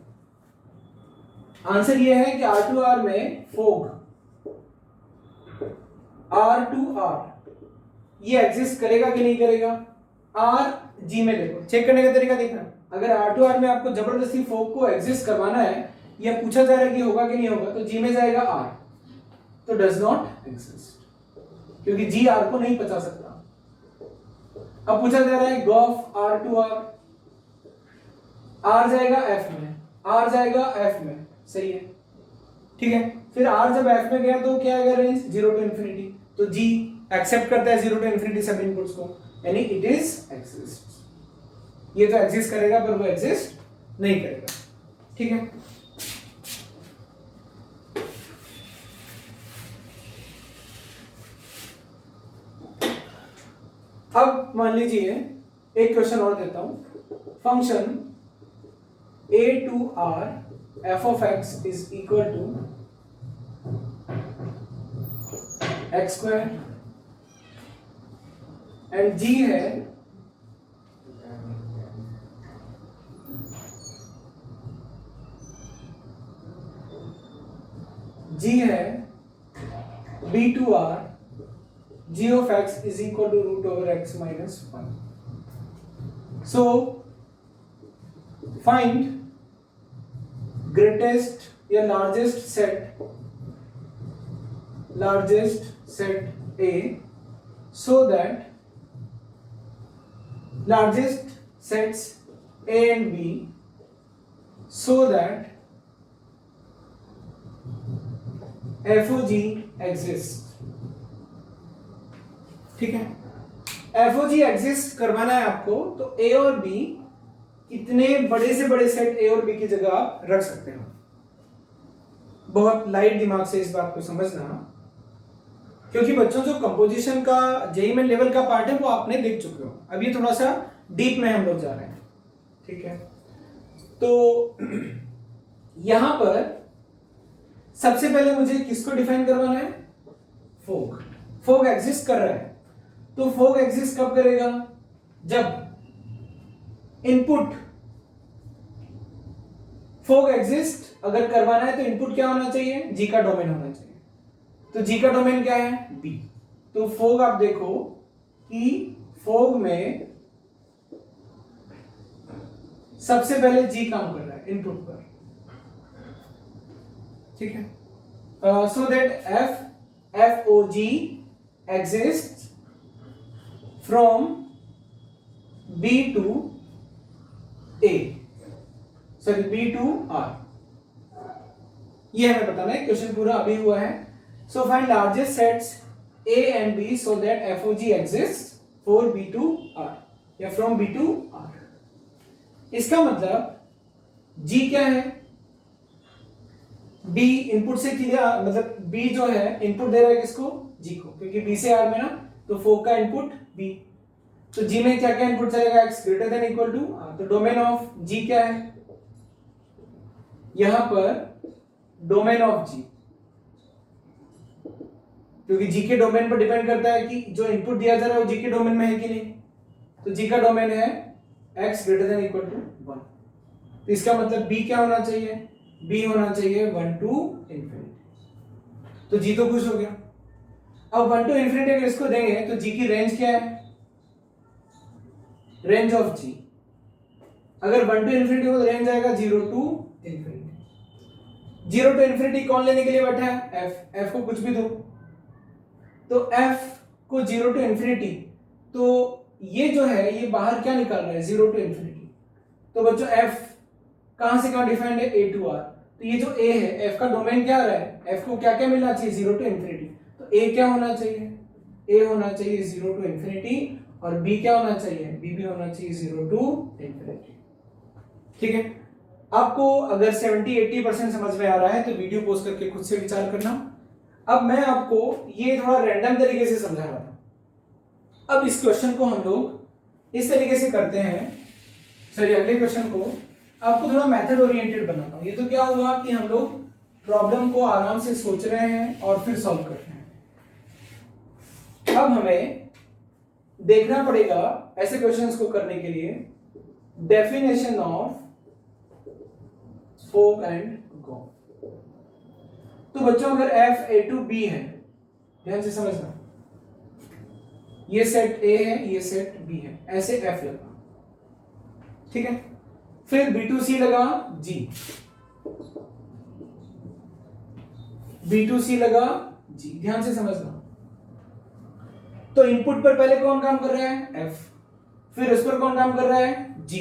आंसर ये है कि r to r में फोग r to r ये एग्जिस्ट करेगा कि नहीं करेगा? r g में देखो, चेक करने का तरीका देखना। अगर r to r में आपको जबरदस्ती फोग को एग्जिस्ट करवाना है या पूछा जा रहा है कि होगा कि नहीं होगा, तो g में जाएगा r, तो डज नॉट एग्जिस्ट, क्योंकि g r को नहीं पचा सकता। अब पूछा जा रहा है गोफ r to r, आर जाएगा एफ में, आर जाएगा एफ में, सही है, ठीक है। फिर आर जब एफ में गया तो क्या आएगा रेंज 0 टू इन्फिनिटी, तो जी एक्सेप्ट करता है 0 टू इन्फिनिटी सब इनपुट्स को, यानी इट इज एग्जिस्ट। ये तो एग्जिस्ट करेगा पर वो एग्जिस्ट नहीं करेगा, ठीक है। अब मान लीजिए एक क्वेश्चन और देता हूं, function a to r f of x is equal to x square and g है b to r g of x is equal to root over x minus 1. So find greatest या largest set A so that largest sets A and B so that FOG exists, ठीक है। FOG exist करवाना है आपको, तो A और B कितने बड़े से बड़े सेट A और B की जगह आप रख सकते हो। बहुत लाइट दिमाग से इस बात को समझना, क्योंकि बच्चों जो कंपोजिशन का जेईई मेन लेवल का पार्ट है वो आपने देख चुके हो, अब ये थोड़ा सा डीप में हम लोग जा रहे हैं, ठीक है। तो यहां पर सबसे पहले मुझे किसको डिफाइन करवाना है, फोग। फोग एग्जिस्ट कर रहा है, तो फोग एग्जिस्ट कब करेगा, जब इनपुट फोग एग्जिस्ट अगर करवाना है तो इनपुट क्या होना चाहिए, जी का डोमेन होना चाहिए। तो जी का डोमेन क्या है, बी। तो फोग आप देखो कि फोग में सबसे पहले जी काम कर रहा है इनपुट पर, ठीक है। So that F O G exist from B to A, sorry B to R, ये हमें बताना है, क्वेश्चन पूरा अभी हुआ है। So find largest sets A and B so that F O G exist for B to R या from B to R. इसका मतलब जी क्या है, बी इनपुट से क्लियर, मतलब बी जो है इनपुट दे रहा है किसको, जी को, क्योंकि बी से आर में ना, तो फोक का इनपुट बी, तो जी में क्या क्या इनपुट चलेगा, x greater than equal to R. तो डोमेन ऑफ जी क्या है, यहां पर डोमेन ऑफ जी, क्योंकि जी के डोमेन पर डिपेंड करता है कि जो इनपुट दिया जा रहा है वो जी के डोमेन में है कि नहीं, तो जी का डोमेन है X greater than equal to 1। तो इसका मतलब बी क्या होना चाहिए, बी होना चाहिए 1 टू इंफिनिटी। तो जी तो खुश हो गया। अब 1 टू इंफिनिटी अगर इसको देंगे तो जी की रेंज क्या है, रेंज ऑफ जी, अगर 1 टू इंफिनिटी हो तो रेंज आएगा 0 टू इंफिनिटी। 0 टू इंफिनिटी कौन लेने के लिए बैठा है, एफ। एफ को कुछ भी दो, तो एफ को 0 टू इंफिनिटी, तो ये जो है ये बाहर क्या निकाल रहा है, 0 टू इंफिनिटी। तो बच्चों एफ कहां से कहां डिफाइंड है, ए टू आर। तो ये जो ए है, एफ का डोमेन क्या आ रहा है, एफ को क्या क्या मिलना चाहिए, 0 टू इंफिनिटी। तो ए क्या होना चाहिए, ए होना चाहिए 0 टू इंफिनिटी, और बी क्या होना चाहिए, बी भी होना चाहिए 0 टू इंफिनिटी, ठीक है। आपको अगर 70-80% समझ में आ रहा है तो वीडियो पॉज करके खुद से विचार करना। अब मैं आपको ये थोड़ा रैंडम तरीके से समझा रहा था। अब इस क्वेश्चन को हम लोग इस तरीके से करते हैं, सॉरी अगले क्वेश्चन को आपको थोड़ा मेथड ओरिएंटेड बनाता हूं। ये तो क्या हुआ कि हम लोग प्रॉब्लम को आराम से सोच रहे हैं और फिर सॉल्व कर रहे हैं। अब हमें देखना पड़ेगा ऐसे क्वेश्चंस को करने के लिए definition of fog and gof. तो बच्चों अगर एफ ए टू बी है, ध्यान से समझना, ये सेट ए है, ये सेट बी है, ऐसे एफ लगा, ठीक है। फिर बी टू सी लगा जी, बी टू सी लगा जी, ध्यान से समझना। तो इनपुट पर पहले कौन काम कर रहा है, एफ, फिर उस पर कौन काम कर रहा है, जी।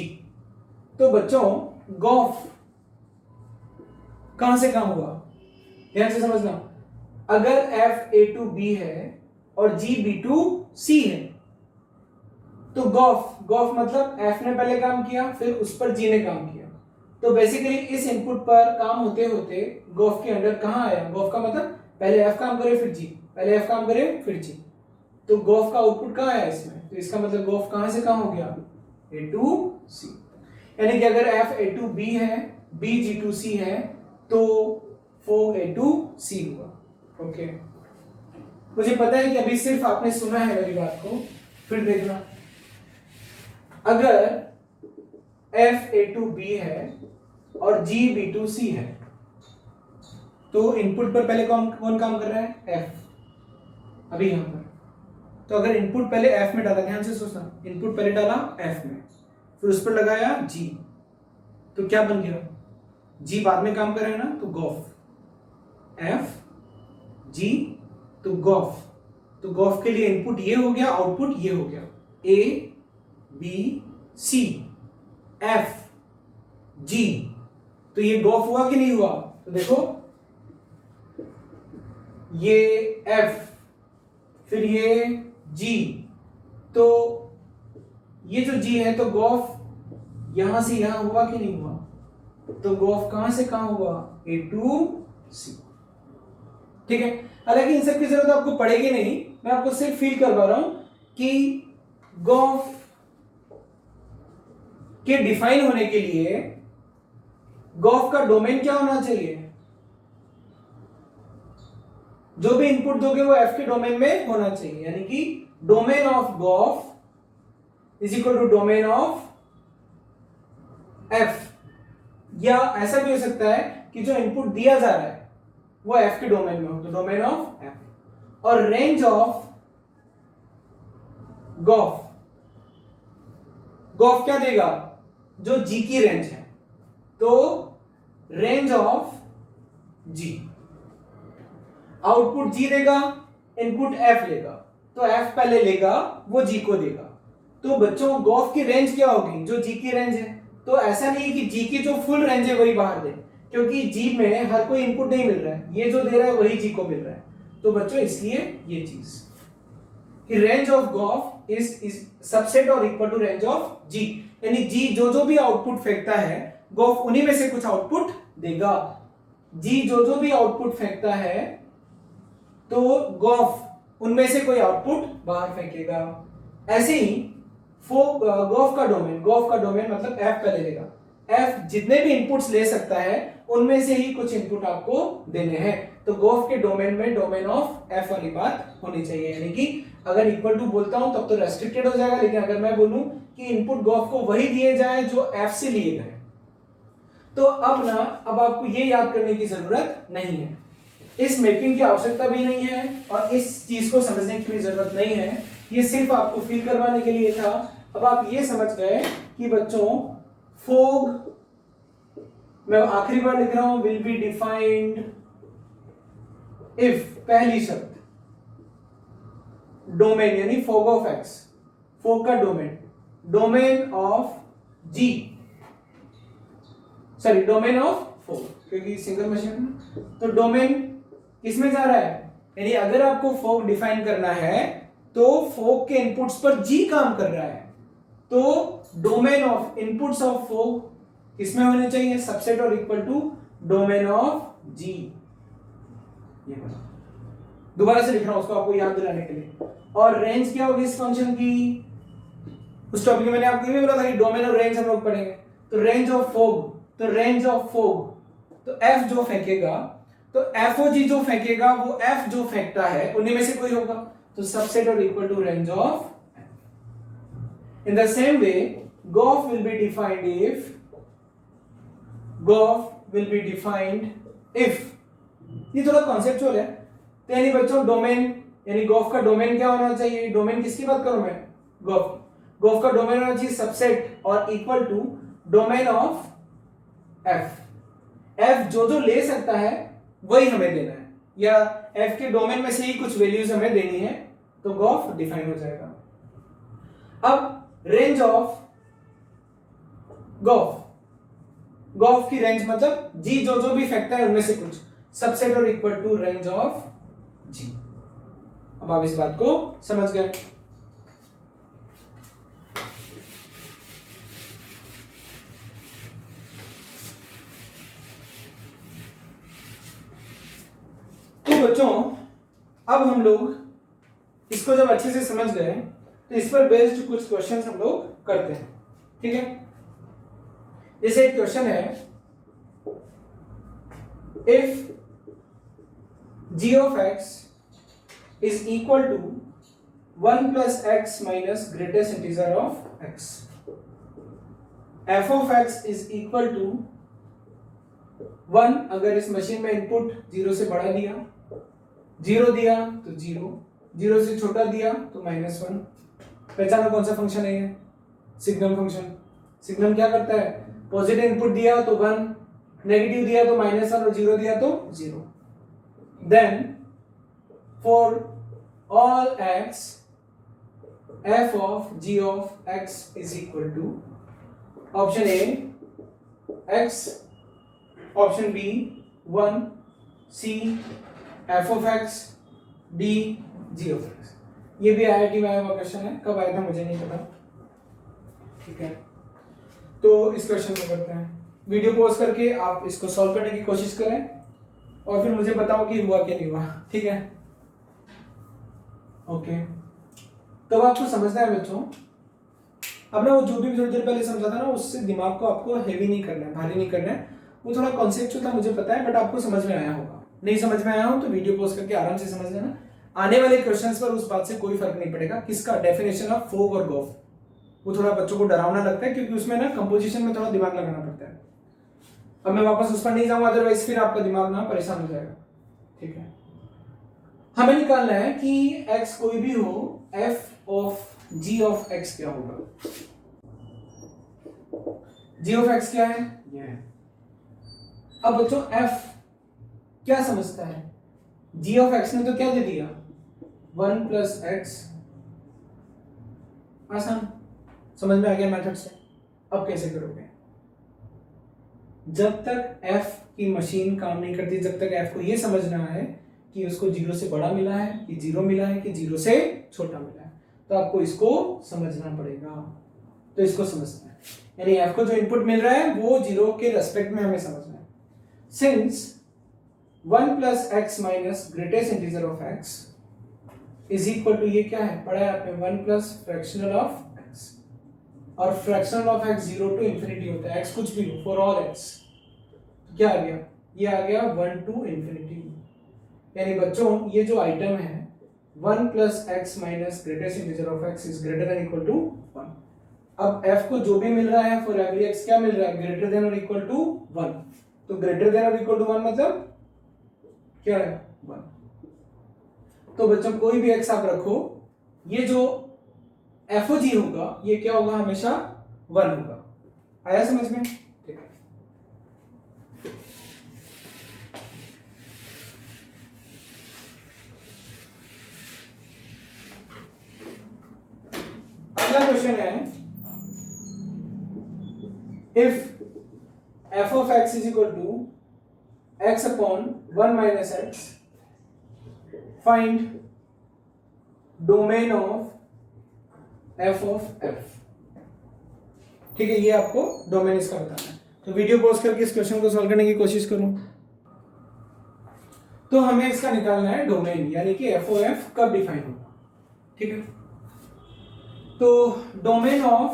तो बच्चों गॉफ कहां से कहां हुआ, ध्यान से समझना। अगर f a to b है और g b to c है तो गॉफ मतलब f ने पहले काम किया फिर उस पर g ने काम किया, तो बेसिकली इस इनपुट पर काम होते होते गॉफ के अंडर कहां आया, गॉफ का मतलब पहले f काम करे फिर g, पहले f काम करे फिर g, तो गॉफ का आउटपुट कहां आया इसमें, तो इसका मतलब गॉफ कहां से कहां हो गया, a to c। यानी कि अगर f a to b है b g to c है तो फोग a to c हुआ। ओके, मुझे पता है कि अभी सिर्फ आपने सुना है मेरी बात को, फिर देखना अगर f a to b है और g b to c है तो इनपुट पर पहले कौन काम कर रहा है, f। अभी यहां पर तो अगर इनपुट पहले f में डाला, ध्यान से सोचना, इनपुट पहले डाला f में फिर उस पर लगाया g, तो क्या बन गया, g बाद में काम कर रहा है ना, तो गॉफ f g, तो गॉफ के लिए इनपुट ये हो गया, आउटपुट ये हो गया, a b c f g, तो ये गॉफ हुआ कि नहीं हुआ, तो देखो ये f फिर ये g, तो ये जो g है तो गॉफ यहां से यहां हुआ कि नहीं हुआ, तो गॉफ कहां से कहां हुआ, a to c। ठीक है, हालांकि इन सब की जरूरत आपको पड़ेगी नहीं, मैं आपको सिर्फ फील करवा रहा हूं कि गॉफ के डिफाइन होने के लिए गॉफ का डोमेन क्या होना चाहिए, जो भी इनपुट दोगे वो f के डोमेन में होना चाहिए, यानी कि domain of Gauff is equal to domain of f, या ऐसा भी हो सकता है कि जो इनपुट दिया जा रहा है वो f के डोमेन में हो, तो डोमेन ऑफ f, और रेंज ऑफ गॉफ क्या देगा, जो g की रेंज है, तो range of g, output g देगा, इनपुट f लेगा, तो f पहले लेगा वो g को देगा, तो बच्चों गॉफ की रेंज क्या होगी, जो g की रेंज है, तो ऐसा नहीं है कि g की जो फुल रेंज है वही बाहर दे, क्योंकि g में हर कोई इनपुट नहीं मिल रहा है, ये जो दे रहा है वही g को मिल रहा है, तो बच्चों इसलिए ये चीज कि range of Gauff is subset और equal to range of g, यानी g जो भी आउटपुट फेंकता है गॉफ उन्हीं में से कुछ आउटपुट देगा, g जो भी आउटपुट फेंकता है तो गॉफ उनमें से कोई आउटपुट बाहर फेंकेगा। ऐसे ही गॉफ का डोमेन मतलब f पहले लेगा, f जितने भी इनपुट्स ले सकता है उनमें से ही कुछ इनपुट आपको देने हैं, तो गॉफ के डोमेन में डोमेन ऑफ f वाली बात होनी चाहिए, यानी कि अगर इक्वल टू बोलता हूं तब तो रेस्ट्रिक्टेड हो जाएगा, लेकिन अगर मैं बोलूं कि इनपुट गॉफ को वही दिए जाए जो f से लिए गए, तो अब आपको ये याद करने की जरूरत नहीं है, इस मैपिंग की आवश्यकता भी नहीं है और इस चीज को समझने की भी जरूरत नहीं है, ये सिर्फ आपको फील करवाने के लिए था। अब आप ये समझ गए कि बच्चों फोग, मैं आखिरी बार लिख रहा हूं, विल बी डिफाइंड इफ, पहली शब्द डोमेन यानी फोग ऑफ एक्स, फोग का domain of g, sorry domain of fog, क्योंकि सिंगल मशीन, तो डोमेन किसमें जा रहा है, यानी अगर आपको फोग डिफाइन करना है तो फोग के इनपुट्स पर जी काम कर रहा है, तो domain of inputs of fog किसमें होने चाहिए, सबसेट और इक्वल टू डोमेन ऑफ जी। ये दोबारा से लिख रहा हूं उसको आपको याद दिलाने के लिए, और रेंज क्या होगी इस फंक्शन की, उस टॉपिक में मैंने आपको ये भी बोला था कि डोमेन और रेंज हम लोग पढ़ेंगे, तो रेंज ऑफ फोग, तो एफ जो फेंकेगा, तो एफओजी जो फेंकेगा वो एफ जो फेंकता है उन्हीं में से कोई होगा, तो सबसेट और equal to range of. In the same way gof will be defined if, ये थोड़ा कॉन्सेप्चुअल है, तो यानी बच्चों डोमेन, यानी गॉफ का डोमेन क्या होना चाहिए, डोमेन किसकी बात करूं मैं, गॉफ का डोमेन होना चाहिए सबसेट और equal to domain of f जो ले सकता है वही हमें देना है, या एफ के डोमेन में से ही कुछ वैल्यूज हमें देनी है, तो गॉफ डिफाइन हो जाएगा। अब रेंज ऑफ गॉफ, गॉफ की रेंज मतलब जी जो जो भी फैक्टर है उनमें से कुछ, सबसेट और इक्वल टू रेंज ऑफ जी। अब आप इस बात को समझ गए। तो बच्चों अब हम लोग इसको जब अच्छे से समझ गए तो इस पर बेस्ड कुछ क्वेश्चंस हम लोग करते हैं, ठीक है। जैसे एक क्वेश्चन है, if g of x is equal to 1 plus x minus greatest integer of x, f of x is equal to 1 अगर इस मशीन में इनपुट 0 से बड़ा दिया, 0 दिया तो 0, 0 से छोटा दिया तो -1। पहचानो कौन सा फंक्शन है ये? Signal function. सिग्नल क्या करता है? पॉजिटिव इनपुट दिया तो 1, नेगेटिव दिया तो -1 और 0 दिया तो 0। Then for all x f of g of x is equal to option A x, option B 1, C f of x, D g of x। ये भी IIT में आया हुआ क्वेश्चन है, कब आया था मुझे नहीं पता, ठीक है। तो इस क्वेश्चन को करते हैं, वीडियो पॉज करके आप इसको सॉल्व करने की कोशिश करें और फिर मुझे बताओ कि हुआ कि नहीं हुआ, ठीक है। ओके, तो आपको समझना है बच्चों। अब ना वो जो भी थोड़ी देर पहले समझा था ना, उससे दिमाग को आपको हेवी नहीं करना है, भारी नहीं करना है। वो थोड़ा कॉन्सेप्चुअल था मुझे पता है, बट आपको समझ में आया होगा। नहीं समझ में आया हो तो वीडियो पॉज करके आराम से समझ लेना। आने वाले क्वेश्चंस पर उस बात से कोई फर्क नहीं पड़ेगा किसका, डेफिनेशन ऑफ फोग और गॉफ। वो थोड़ा बच्चों को डरावना लगता है क्योंकि उसमें ना कंपोजिशन में थोड़ा दिमाग लगाना पड़ता है। अब मैं वापस उस पर नहीं जाऊंगा, अदरवाइज फिर आपका दिमाग ना परेशान हो जाएगा, ठीक है। हमें निकालना है कि x कोई भी हो, f of g of x क्या होगा। g ऑफ x क्या है? ये है। अब बच्चों f क्या समझता है? g ऑफ x ने तो क्या दे दिया? 1 प्लस x। आसान, समझ में आ गया मेथड से। अब कैसे करोगे? जब तक f की मशीन काम नहीं करती, जब तक f को यह समझना है कि उसको 0 से बड़ा मिला है कि 0 मिला है कि 0 से छोटा मिला है, तो आपको इसको समझना पड़ेगा। तो इसको समझना है, यानी f को जो इनपुट मिल रहा है वो 0 के रेस्पेक्ट में हमें समझना है। Since 1 plus x minus greatest integer of x is equal to, ये क्या है पढ़ा है आपने, 1 प्लस फ्रैक्शनल ऑफ x, और fractional of x 0 to infinity होता है, x कुछ भी हो, फॉर ऑल x। तो क्या आ गया? ये आ गया 1 टू इंफिनिटी। यानी बच्चों ये जो आइटम है 1 plus x minus greatest integer of x is greater than equal to 1। अब f को जो भी मिल रहा है फॉर एवरी x क्या मिल रहा है? ग्रेटर देन और इक्वल टू 1। तो ग्रेटर देन और इक्वल टू 1 मतलब क्या है? 1। तो बच्चों कोई भी x आप रखो, ये जो FOG होगा ये क्या होगा? हमेशा 1 होगा। आया समझ में? ठीक है। अगला क्वेश्चन है, if f of x is equal to x upon 1 minus x, find domain of f of f। ठीक है, ये आपको डोमेन इसका बताना है। तो वीडियो पॉज करके इस क्वेश्चन को सॉल्व करने की कोशिश करूं। तो हमें इसका निकालना है डोमेन, यानी कि f of f कब डिफाइन होगा, ठीक है। तो domain of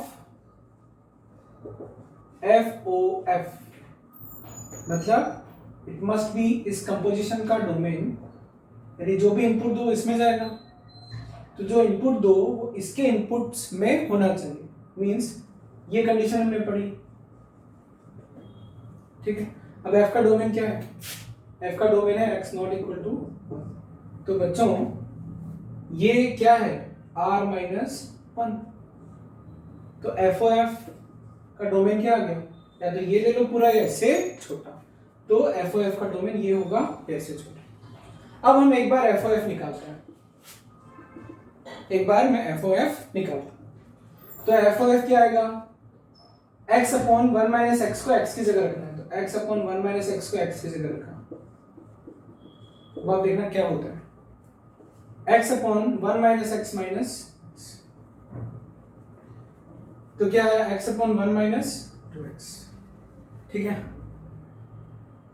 f o f मतलब इट मस्ट बी इस कंपोजिशन का डोमेन, यानी जो भी इनपुट दो इसमें जाएगा, तो जो इनपुट दो वो इसके इनपुट्स में होना चाहिए। मींस ये कंडीशन हमने पढ़ी, ठीक है। अब f का डोमेन क्या है? f का डोमेन है x नॉट इक्वल टू 1। तो बच्चों ये क्या है? r minus 1। तो f o f का डोमेन क्या आ गया? या तो ये ले लो पूरा या इससे छोटा, तो f o f का डोमेन ये होगा या इससे छोटा। अब हम एक बार f o f निकालते हैं, एक बार मैं f o f निकालता हूं। तो f o f क्या आएगा? x अपॉन 1 माइनस एक्स को x की जगह रखना है, तो x अपॉन 1 माइनस एक्स को x की जगह रखा, अब आप देखना क्या होता है, x upon 1 minus x minus, तो क्या है x अपॉन 1 माइनस 2x। ठीक है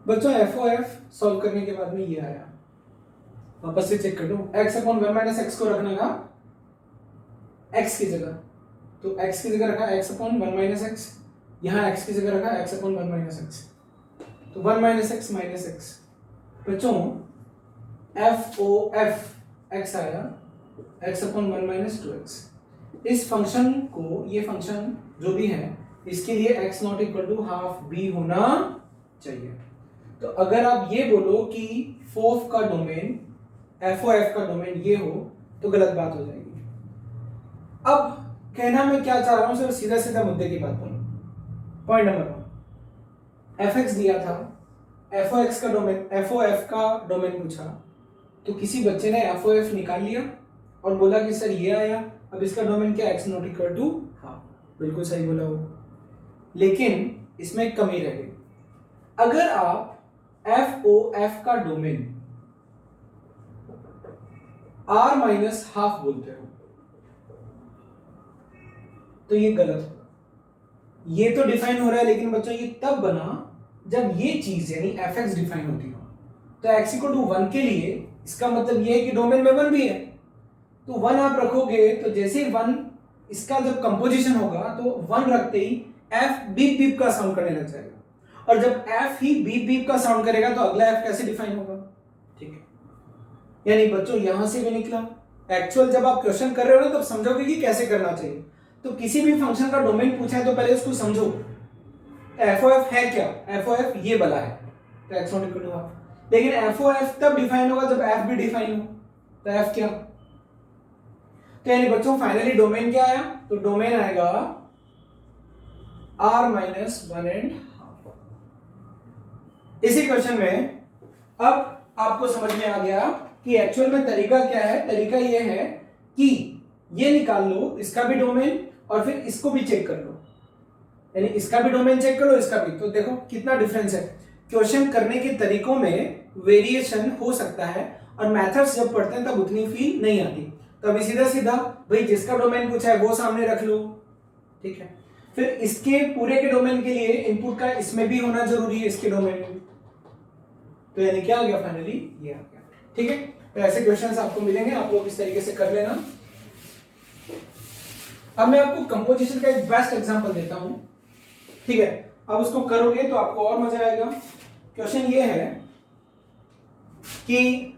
बच्चों, FOF सॉल्व करने के बाद में ये आया, वापस से चेक कर दो, x अपॉन 1 माइनस एक्स को रखना था x की जगह, तो x की जगह रखा x अपॉन 1 माइनस एक्स, यहाँ x की जगह रखा x अपॉन 1 माइनस एक्स, तो 1 माइनस एक्स माइनस एक्स। बच्चों FOF x आया x अपॉन 1 माइनस 2x। इस फंक्शन को, ये फंक्शन जो भी है, इसके लिए x not equal to half b होना चाहिए। तो अगर आप ये बोलो कि FOF का डोमेन, FOF का डोमेन ये हो, तो गलत बात हो जाएगी। अब कहना मैं क्या चाह रहा हूं, सिर्फ सीधा सीधा मुद्दे की बात बोलो। पॉइंट नंबर 1, fx दिया था, FOF का डोमेन पूछा, तो किसी बच्चे ने FOF निकाल लिया और बोला कि सर ये आया, अब इसका डोमेन क्या, x not equal to half, बिल्कुल सही बोला वो, लेकिन इसमें एक कमी रह गई। अगर आप FOF का डोमेन r माइनस हाफ बोलते हो तो ये गलत हो। ये तो डिफाइन हो रहा है, लेकिन बच्चों ये तब बना जब ये चीज यानी fx डिफाइन होती हो। तो x इक्वल टू 1 के लिए इसका मतलब ये है कि डोमेन में 1 भी है, तो 1 आप रखोगे, तो जैसे ही 1 इसका जब कंपोजिशन होगा तो 1 रखते ही f बीप बीप का साउंड करने लग जाएगा, और जब f ही बीप बीप का साउंड करेगा तो अगला f कैसे डिफाइन होगा। ठीक है, यानी बच्चों यहां से भी निकला, एक्चुअल जब आप क्वेश्चन कर रहे हो ना तब समझोगे कि कैसे करना चाहिए। तो किसी भी फंक्शन का डोमेन पूछा है तो पहले उसको समझो, FOF है क्या, FOF ये बला है, तो x not equal to half. लेकिन FOF तब डिफाइन होगा जब f भी डिफाइन हो, तो f क्या, तो यानी बच्चों फाइनली डोमेन क्या आया, तो डोमेन आएगा r माइनस 1 एंड हाफ। इसी क्वेश्चन में अब आपको समझ में आ गया कि एक्चुअल में तरीका क्या है। तरीका ये है कि ये निकाल लो इसका भी डोमेन और फिर इसको भी चेक कर लो, यानी इसका भी डोमेन चेक कर लो, इसका भी, तो देखो कितना डिफरेंस है। क्वेश्चन करने के तरीकों में वेरिएशन हो सकता है, और मेथड्स जब पढ़ते हैं तब उतनी फील नहीं आती। तो अभी सीधा सीधा भाई जिसका डोमेन पूछा है वो सामने रख लो, ठीक है। फिर इसके पूरे के डोमेन के लिए इनपुट का इसमें भी होना जरूरी है, इसके डोमेन में, तो यानी क्या आ गया फाइनली, ये आ गया। ठीक है, तो ऐसे क्वेश्चंस आपको मिलेंगे, आप लोग इस तरीके से कर लेना। अब मैं आपको कंपोजिशन का एक बेस्ट एग्जांपल देता हूं, ठीक है। अब उसको करोगे तो आपको और मजा आएगा। क्वेश्चन ये है कि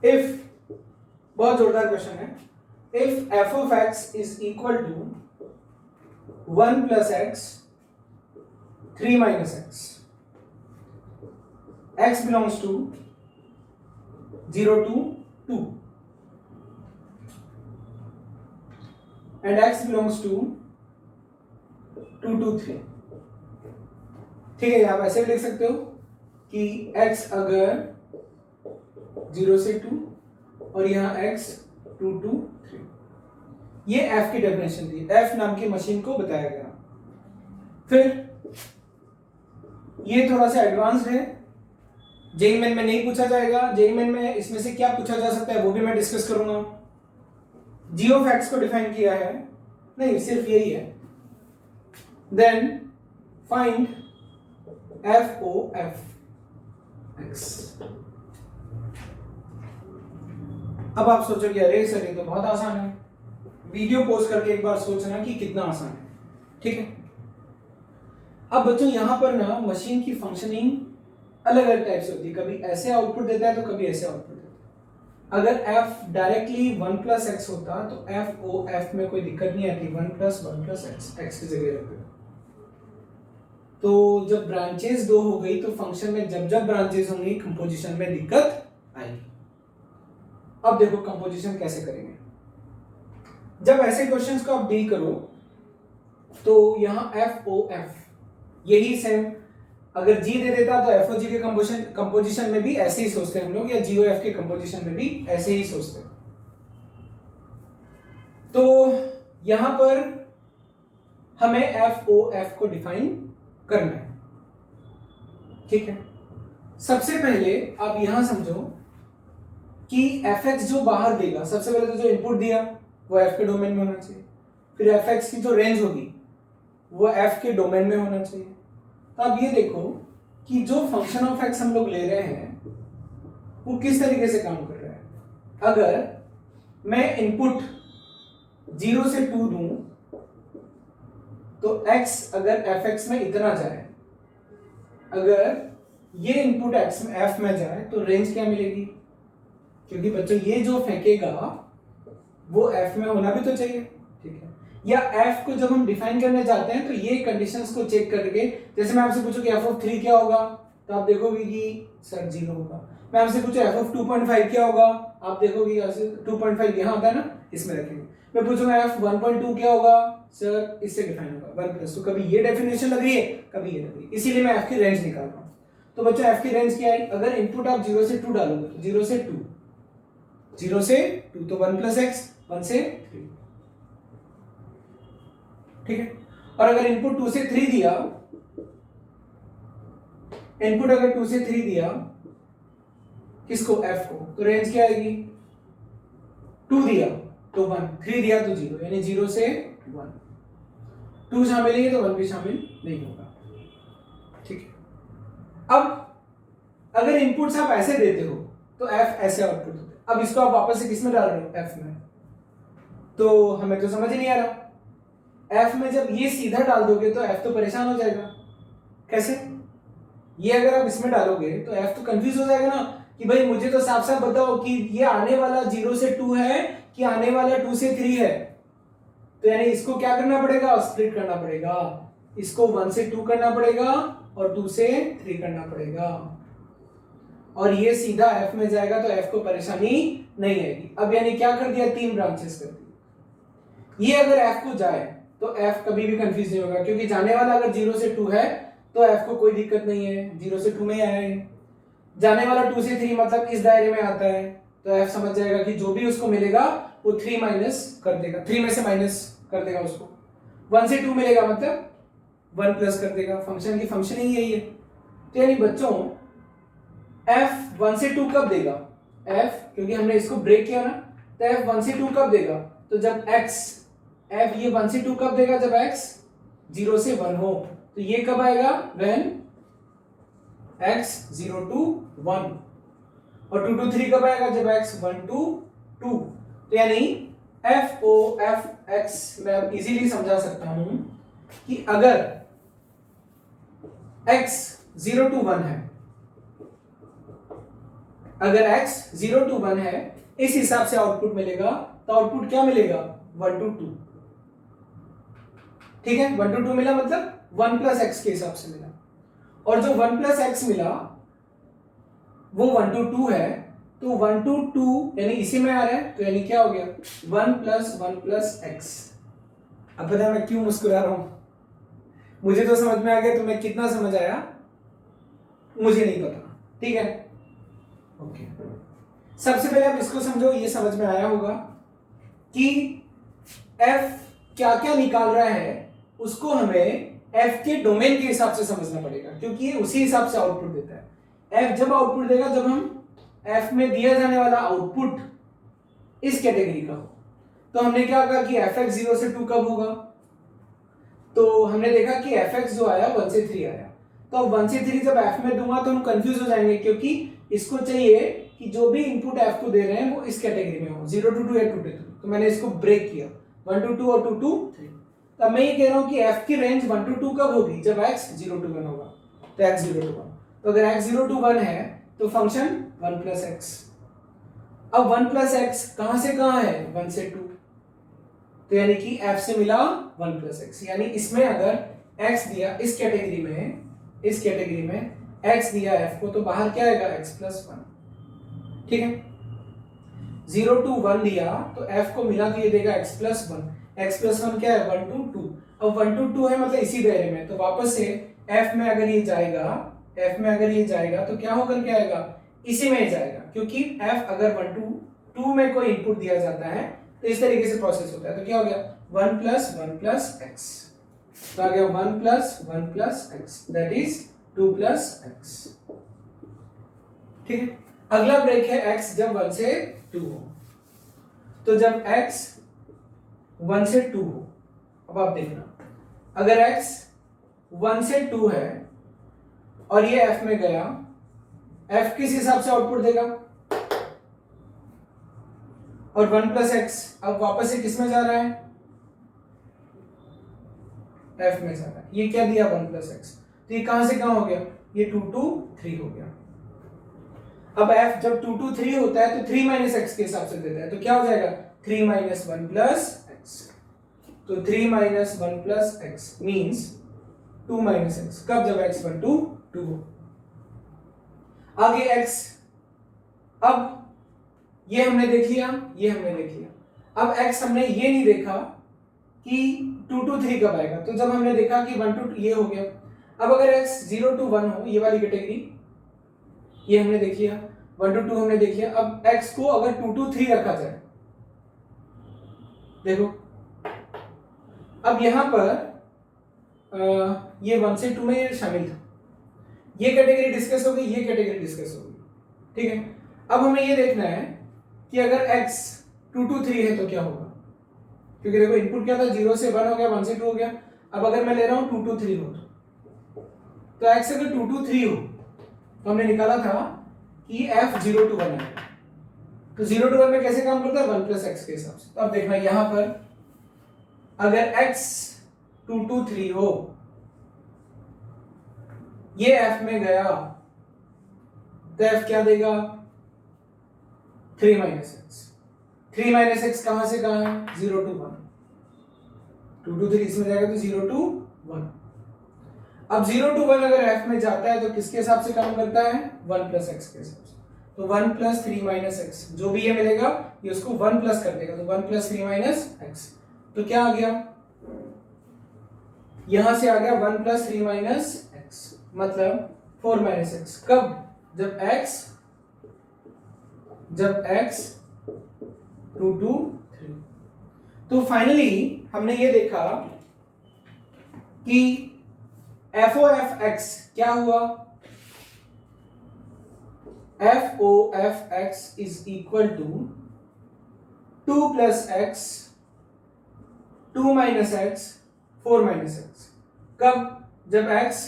इफ, बहुत जोरदार क्वेश्चन है, if f of x is equal to 1 plus x 3 minus x, x belongs to 0 to 2 and x belongs to 2 to 3। ठीक है, आप ऐसे भी लिख सकते हो कि x अगर 0 से 2 और यहाँ x 2 to 3, ये f की डेफिनेशन दी, f नाम की मशीन को बताया गया। फिर ये थोड़ा सा एडवांस्ड है, जेईई मेन में नहीं पूछा जाएगा। जेईई मेन में इसमें से क्या पूछा जा सकता है वो भी मैं डिस्कस करूंगा। g ऑफ x को डिफाइन किया है, नहीं सिर्फ यही है। Then find f o f x। अब आप सोचोगे अरे सर ये तो बहुत आसान है, वीडियो पोस्ट करके एक बार सोचना कि कितना आसान है, ठीक है। अब बच्चों यहां पर ना मशीन की फंक्शनिंग अलग अलग टाइप से होती है, कभी ऐसे आउटपुट देता है तो कभी ऐसे आउटपुट देता है। अगर f डायरेक्टली 1 प्लस एक्स होता तो f o f में कोई दिक्कत नहीं आती, 1 प्लस एक्स, एक्स की जगह रख दो। तो जब ब्रांचेस 2 हो गई तो फंक्शन में जब जब ब्रांचेस होंगी कंपोजिशन में दिक्कत आएगी। अब देखो कंपोजिशन कैसे करेंगे। जब ऐसे क्वेश्चंस को आप डील करो तो यहां एफ ओ एफ यही सेम, अगर जी दे देता तो एफ ओ जी के कंपोजिशन में भी ऐसे ही सोचते हैं हम लोग, या जी ओ एफ के कंपोजिशन में भी ऐसे ही सोचते हैं। तो यहां पर हमें एफ ओ एफ को डिफाइन करना है। ठीक है, सबसे पहले आप यहां समझो कि एफ एक्स जो बाहर देगा, सबसे पहले तो जो इनपुट दिया वो एफ के डोमेन में होना चाहिए, फिर एफ एक्स की जो रेंज होगी वो एफ के डोमेन में होना चाहिए। तो आप ये देखो कि जो फंक्शन ऑफ एक्स हम लोग ले रहे हैं वो किस तरीके से काम कर रहा है। अगर मैं इनपुट 0 से 2 दूं तो x अगर fx में इतना जाए, अगर ये इनपुट x में f में जाए तो रेंज क्या मिलेगी, क्योंकि बच्चों ये जो फेंकेगा वो f में होना भी तो चाहिए। ठीक है, या f को जब हम डिफाइन करने जाते हैं तो ये कंडीशंस को चेक करके, जैसे मैं आपसे पूछूं कि f ऑफ 3 क्या होगा तो आप देखोगे कि सर 0 होगा। मैं आपसे पूछूं f ऑफ 2.5 क्या होगा, आप देखोगे कि 2.5 यहाँ आता है ना, इसमें रखेंगे। मैं पूछूंगा f 1.2 क्या होगा, सर इससे डिफाइन होगा 1 प्लस। तो कभी ये डेफिनेशन लग रही है, कभी ये लग रही है, इसीलिए मैं f की रेंज निकाल रहा हूं। तो बच्चों f की रेंज क्या है, अगर इनपुट आप 0 से 2 डालोगे तो 0 से 2, 0 से 2 तो 1 प्लस x, 1 से 3। ठीक है, और अगर इनपुट 2 से 3 दिया, इनपुट अगर 2 से 3 दिया किसको, f को, तो रेंज क्या आएगी, 2 दिया तो 1, 3 दिया तो 0, यानी 0 से 1। 2 शामिल है तो 1 भी शामिल नहीं होगा। ठीक है, अब अगर इनपुट्स आप ऐसे देते हो तो f ऐसे आउटपुट होते हैं। अब इसको आप वापस से किस में डाल रहे हो, f में, तो हमें तो समझ ही नहीं आ रहा। f में जब ये सीधा डाल दोगे तो f तो परेशान हो जाएगा। कैसे, ये अगर आप इसमें डालोगे तो f तो कंफ्यूज हो जाएगा ना कि भाई मुझे तो साफ साफ बताओ कि ये आने वाला 0 से 2 है कि आने वाला 2 से 3 है। तो यानी इसको क्या करना पड़ेगा, स्प्लिट करना पड़ेगा, इसको 1 से 2 करना पड़ेगा और 2 से 3 करना पड़ेगा, और ये सीधा f में जाएगा तो f को परेशानी नहीं आएगी। अब यानी क्या कर दिया, 3 ब्रांचेस कर दी। ये अगर f को जाए तो f कभी भी कंफ्यूज नहीं होगा, क्योंकि जाने वाला अगर 0 से 2 है तो f को कोई दिक्कत नहीं है, 0 से 2 में आया है। जाने वाला 2 से 3 मतलब इस दायरे में आता है, तो f समझ जाएगा कि जो भी उसको मिलेगा वो 3 माइनस कर देगा, 3 में से माइनस कर देगा उसको। 1 से 2 मिलेगा मतलब 1 प्लस कर देगा। फंक्शन की फंक्शन ही यही है। तो यानी बच्चों f 1 से 2 कब देगा, f क्योंकि हमने इसको ब्रेक किया ना, तो f 1 से 2 कब देगा, तो जब x, f ये 1 से 2 कब देगा, जब x 0 से 1 हो। तो ये कब आएगा, when x 0 to 1, और 2 to 3 कब आएगा, जब x 1 to 2। तो यानी f o f x मैं अब इजीली समझा सकता हूं कि अगर x 0 to 1 है, अगर x 0 to 1 है, इस हिसाब से आउटपुट मिलेगा। तो आउटपुट क्या मिलेगा, 1 to 2। ठीक है, 1 to 2 मिला मतलब 1 प्लस x के हिसाब से मिला, और जो 1 प्लस x मिला वो 1 to 2 है, तो 1 to 2 यानी इसी में आ रहा है, तो यानी क्या हो गया, 1 प्लस x। अब पता है मैं क्यों मुस्कुरा रहा हूं, मुझे तो समझ में आ गया, तुम्हें कितना समझ आया मुझे नहीं पता। ठीक है, ओके, सबसे पहले आप इसको समझो, ये समझ में आया होगा कि f क्या क्या निकाल रहा है, उसको हमें f के डोमेन के हिसाब से समझना पड़ेगा, क्योंकि ये उसी हिसाब से आउटपुट देता है। f जब आउटपुट देगा जब हम f में दिया जाने वाला आउटपुट इस कैटेगरी का हो। तो हमने क्या कहा कि fx 0 से 2 कब होगा, तो हमने देखा कि fx जो आया 1 से 3 आया। तो 1 से 3 जब f में दूंगा तो हम कंफ्यूज हो जाएंगे, क्योंकि इसको चाहिए कि जो भी इनपुट f को दे रहे हैं वो इस कैटेगरी में हो, 0 to 2 या 2 to 3। तो मैंने इसको ब्रेक किया, 1 to 2 और 2 to 3। तब मैं ये कह रहा हूं कि f की रेंज 1 to 2 कब होगी, जब x 0 to 1 होगा। तो x 0 to 1, तो अगर x 0 to 1 है तो फंक्शन 1 प्लस x। अब 1 प्लस x कहां से कहां है, 1 से 2, तो यानी कि f से मिला 1 प्लस x। यानी इसमें अगर x दिया इस कैटेगरी में x दिया f को, तो बाहर क्या आएगा, x प्लस 1। ठीक है, 0 to 1 दिया तो f को मिला तो ये देगा x प्लस 1। x प्लस 1 क्या है, 1 to 2। अब 1 to 2 है मतलब इसी दायरे में, तो वापस से f में अगर ये जाएगा तो क्या होकर के आएगा, इसी में जाएगा, क्योंकि f अगर 1 to 2 में कोई इनपुट दिया जाता है तो इस तरीके से प्रोसेस होता है। तो क्या हो गया, 1 प्लस x। तो आ गया 1 plus x that is 2 plus x. ठीक है, अगला ब्रेक है x जब 1 से 2 हो। तो जब x 1 से 2 हो, अब आप देखना अगर x 1 से 2 है और ये f में गया, f किस हिसाब से आउटपुट देगा, और 1 प्लस एक्स अब वापस से किस में जा रहा है, f में जा रहा है। ये क्या दिया 1 प्लस एक्स, तो ये कहां से कहां हो गया, ये 2 to 3 हो गया। अब f जब 2 to 3 होता है तो 3 माइनस एक्स के हिसाब से देता है, तो क्या हो जाएगा 3 माइनस 1 प्लस एक्स। तो 3 minus 1 plus x means 2 minus x, कब, जब x 1 to 2 हो। आगे x, अब ये हमने देख लिया, ये हमने देख लिया। अब x हमने ये नहीं देखा कि 2 to 3 कब आएगा, तो जब हमने देखा कि 1 to 2 ये हो गया। अब अगर x 0 to 1 हो, ये वाली कैटेगरी, ये हमने देख लिया, 1 to 2 हमने देख लिया। अब x को अगर 2 to 3 रखा जाए, देखो अब यहां पर ये 1 से 2 में शामिल था, ये कैटेगरी डिस्कस होगी, ये कैटेगरी डिस्कस होगी। ठीक है, अब हमें ये देखना है कि अगर x 2 to 3 है तो क्या होगा, क्योंकि देखो इनपुट क्या था, 0 से 1 हो गया, 1 से 2 हो गया। अब अगर मैं ले रहा हूं 2 to 3 हो, तो x अगर 2 to 3 हो तो हमने निकाला था कि f 0 to 1 है। तो 0 to 1 में कैसे काम करता है, 1 प्लस एक्स के हिसाब से। तो अब देखना यहां पर अगर x 2 to 3 हो, ये f में गया, तो f क्या देगा 3 माइनस एक्स। 3 माइनस एक्स कहां से कहां है, 0 to 1, 2 to 3 इसमें जाएगा तो 0 to 1। अब 0 to 1 अगर f में जाता है तो किसके हिसाब से काम करता है, 1 प्लस एक्स के हिसाब से। तो 1 प्लस 3 माइनस एक्स, जो भी ये मिलेगा ये उसको 1 प्लस कर देगा, तो 1 प्लस 3 माइनस एक्स। तो क्या आ गया, यहां से आ गया 1 प्लस 3 माइनस एक्स, मतलब 4 माइनस एक्स। कब, जब x 2 to 3। तो फाइनली हमने ये देखा कि f o f x क्या हुआ, f o f x is equal to 2 plus x, 2 minus x, 4 minus x. कब, जब x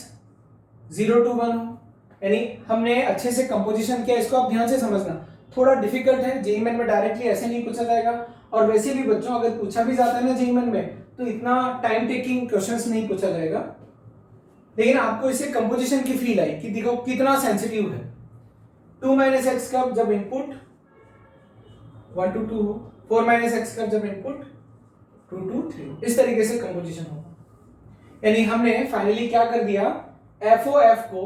0 to 1 हो। यानी हमने अच्छे से कंपोजिशन किया, इसको आप ध्यान से समझना, थोड़ा डिफिकल्ट है, जेईई मेन में डायरेक्टली ऐसे नहीं पूछा जाएगा, और वैसे भी बच्चों अगर पूछा भी जाता है ना जेईई मेन में, तो इतना टाइम टेकिंग क्वेश्चंस नहीं पूछा जाएगा। लेकिन आपको इससे कंपोजिशन की फील आई कि देखो कितना सेंसिटिव है। 2 माइनस एक्स कब, जब इनपुट 1 to 2 हो, 4 माइनस एक्स कब, जब इनपुट 2 to 3 हो। इस तरीके से कंपोजिशन होगा। यानी हमने फाइनली क्या कर दिया, FOF को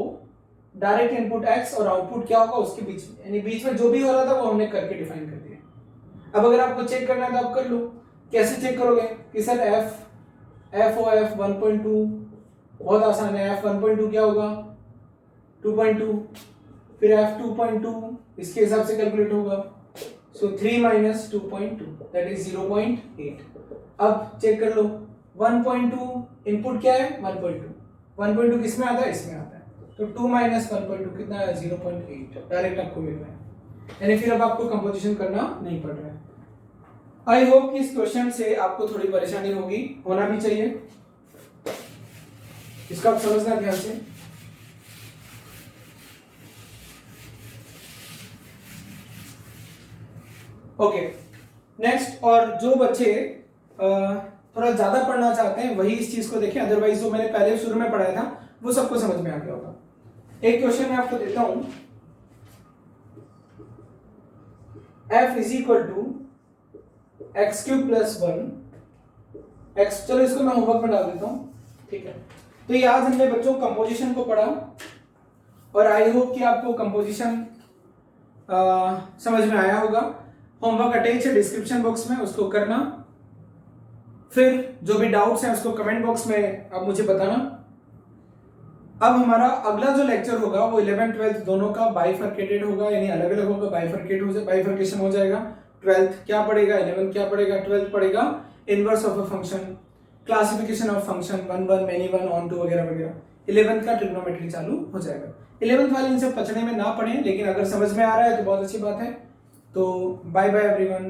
डायरेक्ट इनपुट x और आउटपुट क्या होगा उसके बीच में, यानी बीच में जो भी हो रहा था वो हमने करके डिफाइन कर दिया। अब अगर आपको चेक करना है तो आप कर लो। कैसे चेक करोगे कि सर FOF 1.2, बहुत आसान है। f 1.2 क्या होगा, 2.2, फिर f 2.2 इसके हिसाब से कैलकुलेट होगा, सो 3 माइनस 2.2 दैट इज 0.8। अब चेक कर लो 1.2 इनपुट क्या है, 1.2 किस में आता है, इसमें आता है, तो 2 माइनस 1.2 कितना है, 0.8 डायरेक्ट आपको मिल रहा है। यानी फिर अब आपको कंपोजिशन करना नहीं पड़ रहा है। आई होप कि इस क्वेश्चन से आपको थोड़ी परेशानी होगी, होना भी चाहिए, इसका आप समझना ध्यान से। ओके नेक्स्ट, और जो बच्चे थोड़ा ज्यादा पढ़ना चाहते हैं वही इस चीज को देखें, अदरवाइज जो मैंने पहले शुरू में पढ़ाया था वो सबको समझ में आ गया होगा। एक क्वेश्चन मैं आपको देता हूं, f is equal to x cube plus 1 x, चलो इसको मैं होमवर्क में डाल देता हूं, ठीक है। तो ये आज हमने बच्चों कंपोजिशन को पढ़ा, और आई होप कि आपको कंपोजिशन समझ में आया होगा। होमवर्क अटैच है डिस्क्रिप्शन बॉक्स में, उसको करना, फिर जो भी डाउट्स हैं उसको कमेंट बॉक्स में आप मुझे बताना। अब हमारा अगला जो लेक्चर होगा वो 11th 12th दोनों का बाइफरकेटेड होगा, यानी अलग अलग होगा, बाइफरकेशन हो जाएगा। 12th क्या पढ़ेगा, 11th क्या पढ़ेगा, 12th पढ़ेगा inverse of a function, classification of function, one one, many one, onto वगैरह वगैरह। 11th का ट्रिग्नोमेट्री चालू हो जाएगा। 11th वाले इनसे पचड़े में ना पढ़ें, लेकिन अगर समझ में आ रहा है तो बहुत अच्छी बात है। तो बाय बाय एवरीवन।